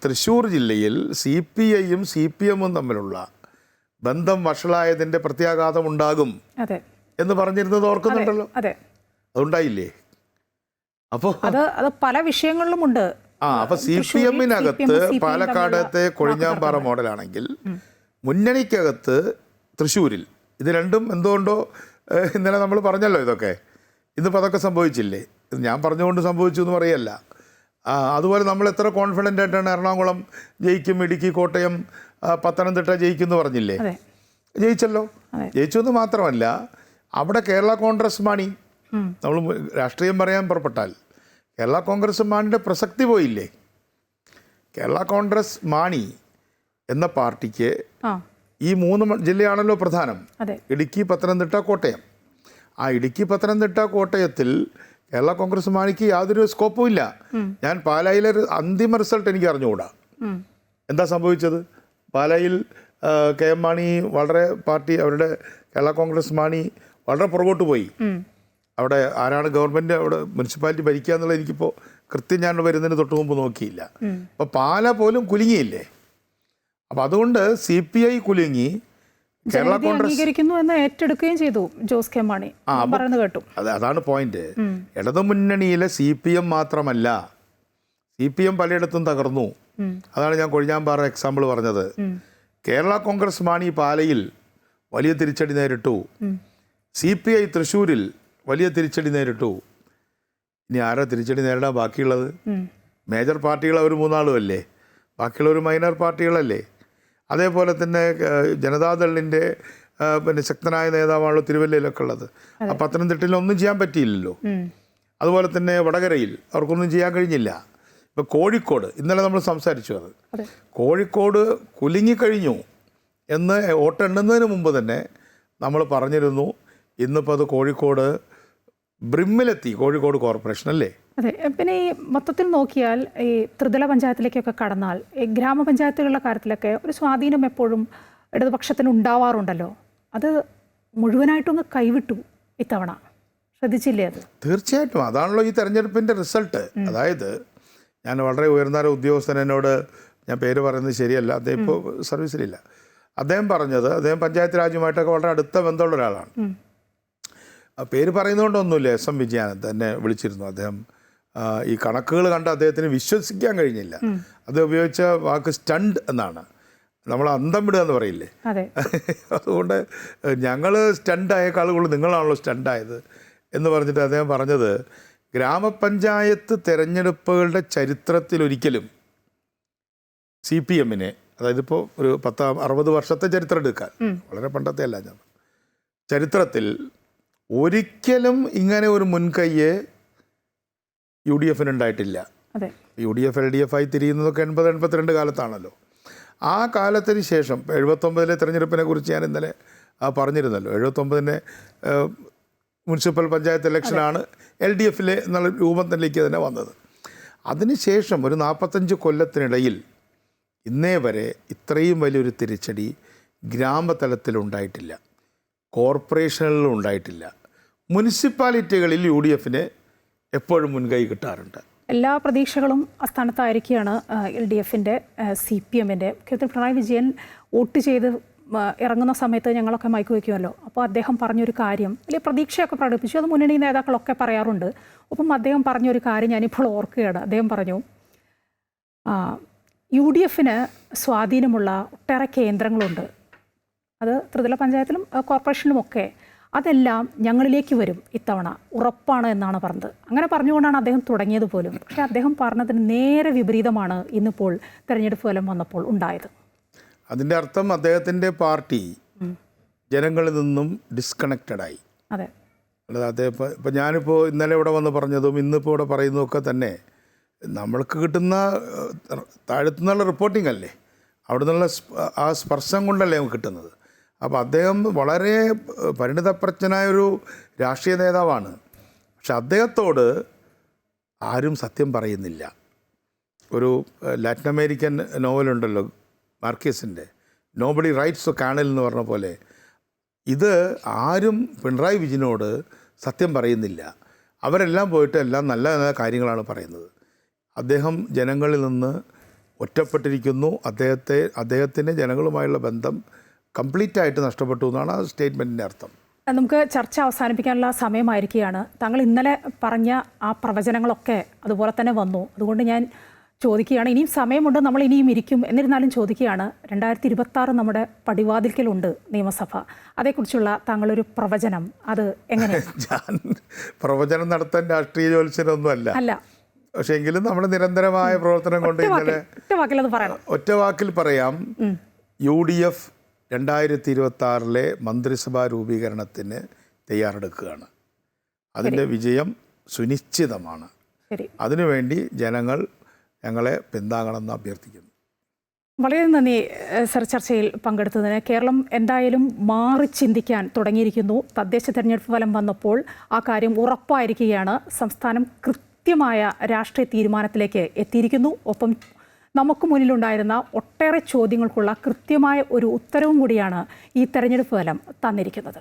B: തൃശ്ശൂർ ജില്ലയിൽ CPI-യും CPM-ഉം തമ്മിലുള്ള ബന്ധം വഷളായതിൻ്റെ പ്രത്യാഘാതം ഉണ്ടാകും എന്ന് പറഞ്ഞിരുന്നത് ഓർക്കുന്നുണ്ടല്ലോ. അതുണ്ടായില്ലേ? അപ്പോൾ
A: അത് പല വിഷയങ്ങളിലുമുണ്ട്.
B: അപ്പൊ CPM-നകത്ത് പാലക്കാടത്തെ കൊഴിഞ്ഞാമ്പാറ മോഡലാണെങ്കിൽ മുന്നണിക്കകത്ത് തൃശ്ശൂരിൽ ഇത് രണ്ടും എന്തുകൊണ്ടോ ഇന്നലെ നമ്മൾ പറഞ്ഞല്ലോ ഇതൊക്കെ. ഇന്നിപ്പോൾ അതൊക്കെ സംഭവിച്ചില്ലേ? ഇത് ഞാൻ പറഞ്ഞുകൊണ്ട് സംഭവിച്ചു എന്ന് പറയല്ല. അതുപോലെ നമ്മൾ എത്ര കോൺഫിഡൻ്റ് ആയിട്ടാണ് എറണാകുളം ജയിക്കും, ഇടുക്കി, കോട്ടയം, പത്തനംതിട്ട ജയിക്കും എന്ന് പറഞ്ഞില്ലേ? ജയിച്ചല്ലോ. ജയിച്ചു എന്ന് മാത്രമല്ല, അവിടെ കേരള കോൺഗ്രസ് മാണി, നമ്മൾ രാഷ്ട്രീയം പറയാൻ പുറപ്പെട്ടാൽ കേരള കോൺഗ്രസ് മാണിയുടെ പ്രസക്തി പോയില്ലേ? കേരള കോൺഗ്രസ് മാണി എന്ന പാർട്ടിക്ക് ഈ 3 ജില്ലയാണല്ലോ പ്രധാനം: ഇടുക്കി, പത്തനംതിട്ട, കോട്ടയം. ആ ഇടുക്കി, പത്തനംതിട്ട, കോട്ടയത്തിൽ കേരള കോൺഗ്രസ് മാണിക്ക് യാതൊരു സ്കോപ്പും ഇല്ല. ഞാൻ പാലായിലെ അന്തിമ റിസൾട്ട് എനിക്ക് അറിഞ്ഞുകൂടാ. എന്താ സംഭവിച്ചത്? പാലായിൽ KM മാണി വളരെ പാർട്ടി, അവരുടെ കേരള കോൺഗ്രസ് മാണി വളരെ പുറകോട്ട് പോയി. അവിടെ ആരാണ് ഗവൺമെൻറ്, അവിടെ മുനിസിപ്പാലിറ്റി ഭരിക്കുക എന്നുള്ളത് എനിക്കിപ്പോൾ കൃത്യം ഞാൻ വരുന്നതിന് തൊട്ട് മുമ്പ് നോക്കിയില്ല. അപ്പോൾ പാല പോലും കുലുങ്ങിയില്ലേ? അപ്പം അതുകൊണ്ട് CPI കുലുങ്ങി, കേരള കോൺഗ്രസ്
A: ഏറ്റെടുക്കുകയും ചെയ്തു ജോസ് കെ മാണി പറയുന്നത് കേട്ടു.
B: അതാണ് പോയിന്റ്. ഇടതുമുന്നണിയിലെ CPM മാത്രമല്ല, CPM പലയിടത്തും തകർന്നു. അതാണ് ഞാൻ കൊഴിഞ്ഞാമ്പാറ എക്സാമ്പിൾ പറഞ്ഞത്. കേരള കോൺഗ്രസ് മാണി പാലയിൽ വലിയ തിരിച്ചടി നേരിട്ടു. CPI തൃശ്ശൂരിൽ വലിയ തിരിച്ചടി നേരിട്ടു. ഇനി ആരാ തിരിച്ചടി നേരിടാൻ ബാക്കിയുള്ളത്? മേജർ പാർട്ടികൾ അവർ 3 അല്ലേ? ബാക്കിയുള്ളവർ മൈനർ പാർട്ടികളല്ലേ? അതേപോലെ തന്നെ ജനതാദളിൻ്റെ പിന്നെ ശക്തനായ നേതാവാണല്ലോ തിരുവല്ലയിലൊക്കെ ഉള്ളത്. ആ പത്തനംതിട്ടയിൽ ഒന്നും ചെയ്യാൻ പറ്റിയില്ലല്ലോ. അതുപോലെ തന്നെ വടകരയിൽ അവർക്കൊന്നും ചെയ്യാൻ കഴിഞ്ഞില്ല. ഇപ്പോൾ കോഴിക്കോട് ഇന്നലെ നമ്മൾ സംസാരിച്ചു. അത് കോഴിക്കോട് കുലുങ്ങിക്കഴിഞ്ഞു എന്ന് വോട്ടെണ്ണുന്നതിന് മുമ്പ് തന്നെ നമ്മൾ പറഞ്ഞിരുന്നു. ഇന്നിപ്പോൾ അത് കോഴിക്കോട് ബ്രിമ്മിലെത്തി, കോഴിക്കോട് കോർപ്പറേഷൻ അല്ലേ?
A: അതെ. പിന്നെ ഈ മൊത്തത്തിൽ നോക്കിയാൽ ഈ ത്രിതല പഞ്ചായത്തിലേക്കൊക്കെ കടന്നാൽ ഈ ഗ്രാമപഞ്ചായത്തുകളുടെ കാര്യത്തിലൊക്കെ ഒരു സ്വാധീനം എപ്പോഴും ഇടതുപക്ഷത്തിന് ഉണ്ടാവാറുണ്ടല്ലോ. അത് മുഴുവനായിട്ടും അങ്ങ് കൈവിട്ടു ഇത്തവണ. ശ്രദ്ധിച്ചില്ലേ അത്?
B: തീർച്ചയായിട്ടും അതാണല്ലോ ഈ തെരഞ്ഞെടുപ്പിൻ്റെ റിസൾട്ട്. അതായത് ഞാൻ വളരെ ഉയർന്ന ഉദ്യോഗസ്ഥൻ എന്നോട്, ഞാൻ പേര് പറയുന്നത് ശരിയല്ല, അദ്ദേഹം ഇപ്പോൾ സർവീസിലില്ല, അദ്ദേഹം പറഞ്ഞത്, അദ്ദേഹം പഞ്ചായത്ത് രാജുമായിട്ടൊക്കെ വളരെ അടുത്ത ബന്ധമുള്ള ഒരാളാണ്. പേര് പറയുന്നതുകൊണ്ടൊന്നുമില്ല, SM വിജയാനന്ദ് എന്നെ വിളിച്ചിരുന്നു. അദ്ദേഹം ഈ കണക്കുകൾ കണ്ട് അദ്ദേഹത്തിന് വിശ്വസിക്കാൻ കഴിഞ്ഞില്ല. അത് ഉപയോഗിച്ച വാക്ക് സ്റ്റണ്ട് എന്നാണ്. നമ്മൾ അന്തം വിടുക എന്ന് പറയില്ലേ? അതുകൊണ്ട് ഞങ്ങൾ സ്റ്റണ്ടായേക്കാൾ കൂടുതൽ നിങ്ങളാണല്ലോ സ്റ്റണ്ടായത് എന്ന് പറഞ്ഞിട്ട് അദ്ദേഹം പറഞ്ഞത്, ഗ്രാമപഞ്ചായത്ത് തെരഞ്ഞെടുപ്പുകളുടെ ചരിത്രത്തിലൊരിക്കലും CPM-നെ, അതായത് ഇപ്പോൾ ഒരു 60 വർഷത്തെ ചരിത്രം എടുക്കാൻ, വളരെ പണ്ടത്തെ അല്ല, ഞാൻ ചരിത്രത്തിൽ ഒരിക്കലും ഇങ്ങനെ ഒരു മുൻകൈയെ UDF-ന് ഉണ്ടായിട്ടില്ല. UDF LDF ആയി തിരിയുന്നതൊക്കെ 80-82 കാലത്താണല്ലോ. ആ കാലത്തിന് ശേഷം 79-ലെ തെരഞ്ഞെടുപ്പിനെ കുറിച്ച് ഞാൻ ഇന്നലെ പറഞ്ഞിരുന്നല്ലോ. 79-നെ മുനിസിപ്പൽ പഞ്ചായത്ത് ഇലക്ഷനാണ് LDF-ലെ എന്നുള്ള രൂപത്തിലേക്ക് തന്നെ വന്നത്. അതിനുശേഷം ഒരു 45 കൊല്ലത്തിനിടയിൽ ഇന്നേ വരെ ഇത്രയും വലിയൊരു തിരിച്ചടി ഗ്രാമതലത്തിലുണ്ടായിട്ടില്ല, കോർപ്പറേഷനുകളിലും ഉണ്ടായിട്ടില്ല. മുനിസിപ്പാലിറ്റികളിൽ UDF-ന് എപ്പോഴും മുൻകൈ കിട്ടാറുണ്ട്.
A: എല്ലാ പ്രതീക്ഷകളും അസ്ഥാനത്തായിരിക്കുകയാണ് LDF-ൻ്റെ CPM-ൻ്റെ. മുഖ്യമന്ത്രി പിണറായി വിജയൻ വോട്ട് ചെയ്ത് ഇറങ്ങുന്ന സമയത്ത് ഞങ്ങളൊക്കെ മൈക്ക് വയ്ക്കുമല്ലോ. അപ്പോൾ അദ്ദേഹം പറഞ്ഞൊരു കാര്യം, വലിയ പ്രതീക്ഷയൊക്കെ പ്രകടിപ്പിച്ചു. അത് മുന്നണി നേതാക്കളൊക്കെ പറയാറുണ്ട്. ഒപ്പം അദ്ദേഹം പറഞ്ഞൊരു കാര്യം ഞാനിപ്പോൾ ഓർക്കുകയാണ്. അദ്ദേഹം പറഞ്ഞു, UDF-ന് സ്വാധീനമുള്ള ഒട്ടേറെ കേന്ദ്രങ്ങളുണ്ട്, അത് ത്രിതല പഞ്ചായത്തിലും കോർപ്പറേഷനിലുമൊക്കെ, അതെല്ലാം ഞങ്ങളിലേക്ക് വരും ഇത്തവണ, ഉറപ്പാണ് എന്നാണ് പറഞ്ഞത്. അങ്ങനെ പറഞ്ഞുകൊണ്ടാണ് അദ്ദേഹം തുടങ്ങിയത് പോലും. പക്ഷേ അദ്ദേഹം പറഞ്ഞതിന് നേരെ വിപരീതമാണ് ഇന്നിപ്പോൾ തെരഞ്ഞെടുപ്പ് ഫലം വന്നപ്പോൾ ഉണ്ടായത്.
B: അതിൻ്റെ അർത്ഥം അദ്ദേഹത്തിൻ്റെ പാർട്ടി ജനങ്ങളിൽ നിന്നും ഡിസ്കണക്റ്റഡായി.
A: അതെ.
B: അല്ലാതെ അദ്ദേഹം ഇപ്പം ഞാനിപ്പോൾ ഇന്നലെ ഇവിടെ വന്ന് പറഞ്ഞതും ഇന്നിപ്പോൾ ഇവിടെ പറയുന്നതൊക്കെ തന്നെ നമ്മൾക്ക് കിട്ടുന്ന താഴത്തുനിന്നുള്ള റിപ്പോർട്ടിംഗ് അല്ലേ? അവിടെ നിന്നുള്ള ആ സ്പർശം കൊണ്ടല്ലേ നമുക്ക് കിട്ടുന്നത്. അപ്പോൾ അദ്ദേഹം വളരെ പരിണിതപ്രജ്ഞനായൊരു രാഷ്ട്രീയ നേതാവാണ്. പക്ഷെ അദ്ദേഹത്തോട് ആരും സത്യം പറയുന്നില്ല. ഒരു ലാറ്റിൻ അമേരിക്കൻ നോവലുണ്ടല്ലോ മാർക്കേസിൻ്റെ, നോബഡി റൈറ്റ്സ് കാണൽ എന്ന് പറഞ്ഞ പോലെ, ഇത് ആരും പിണറായി വിജയനോട് സത്യം പറയുന്നില്ല. അവരെല്ലാം പോയിട്ട് എല്ലാം നല്ല നല്ല കാര്യങ്ങളാണ് പറയുന്നത്. അദ്ദേഹം ജനങ്ങളിൽ നിന്ന് ഒറ്റപ്പെട്ടിരിക്കുന്നു. അദ്ദേഹത്തിന് ജനങ്ങളുമായുള്ള ബന്ധം കംപ്ലീറ്റ് ആയിട്ട് നഷ്ടപ്പെട്ടു എന്നാണ് ആ സ്റ്റേറ്റ്മെൻറ്റിൻ്റെ അർത്ഥം.
A: നമുക്ക് ചർച്ച അവസാനിപ്പിക്കാനുള്ള സമയമായിരിക്കുകയാണ്. താങ്കൾ ഇന്നലെ പറഞ്ഞ ആ പ്രവചനങ്ങളൊക്കെ അതുപോലെ തന്നെ വന്നു. അതുകൊണ്ട് ഞാൻ ചോദിക്കുകയാണ്, ഇനിയും സമയമുണ്ട്, നമ്മൾ ഇനിയും ഇരിക്കും, എന്നിരുന്നാലും ചോദിക്കുകയാണ്, 2026 നമ്മുടെ പടിവാതിൽക്കലുണ്ട് നിയമസഭ. അതേക്കുറിച്ചുള്ള താങ്കളൊരു പ്രവചനം അത് എങ്ങനെയാണ്?
B: ഞാൻ പ്രവചനം നടത്താൻ രാഷ്ട്രീയ ജ്യോത്സ്യനൊന്നും
A: അല്ല,
B: പക്ഷേ എങ്കിലും നമ്മുടെ നിരന്തരമായ പ്രവർത്തനം കൊണ്ട് ഇന്നലെ ഒറ്റ വാക്കിൽ പറയാം, UDF 2026 മന്ത്രിസഭാ രൂപീകരണത്തിന് തയ്യാറെടുക്കുകയാണ്. അതിൻ്റെ വിജയം സുനിശ്ചിതമാണ്. അതിനുവേണ്ടി ജനങ്ങൾ ഞങ്ങളെ പിന്താങ്ങണമെന്ന് അഭ്യർത്ഥിക്കുന്നു.
A: വളരെ നന്ദി സർ, ചർച്ചയിൽ പങ്കെടുത്തതിന്. കേരളം എന്തായാലും മാറി ചിന്തിക്കാൻ തുടങ്ങിയിരിക്കുന്നു. തദ്ദേശ തെരഞ്ഞെടുപ്പ് ഫലം വന്നപ്പോൾ ആ കാര്യം ഉറപ്പായിരിക്കുകയാണ്. സംസ്ഥാനം കൃത്യമായ രാഷ്ട്രീയ തീരുമാനത്തിലേക്ക് എത്തിയിരിക്കുന്നു. ഒപ്പം നമുക്ക് മുന്നിലുണ്ടായിരുന്ന ഒട്ടേറെ ചോദ്യങ്ങൾക്കുള്ള കൃത്യമായ ഒരു ഉത്തരവും കൂടിയാണ് ഈ തെരഞ്ഞെടുപ്പ് ഫലം തന്നിരിക്കുന്നത്.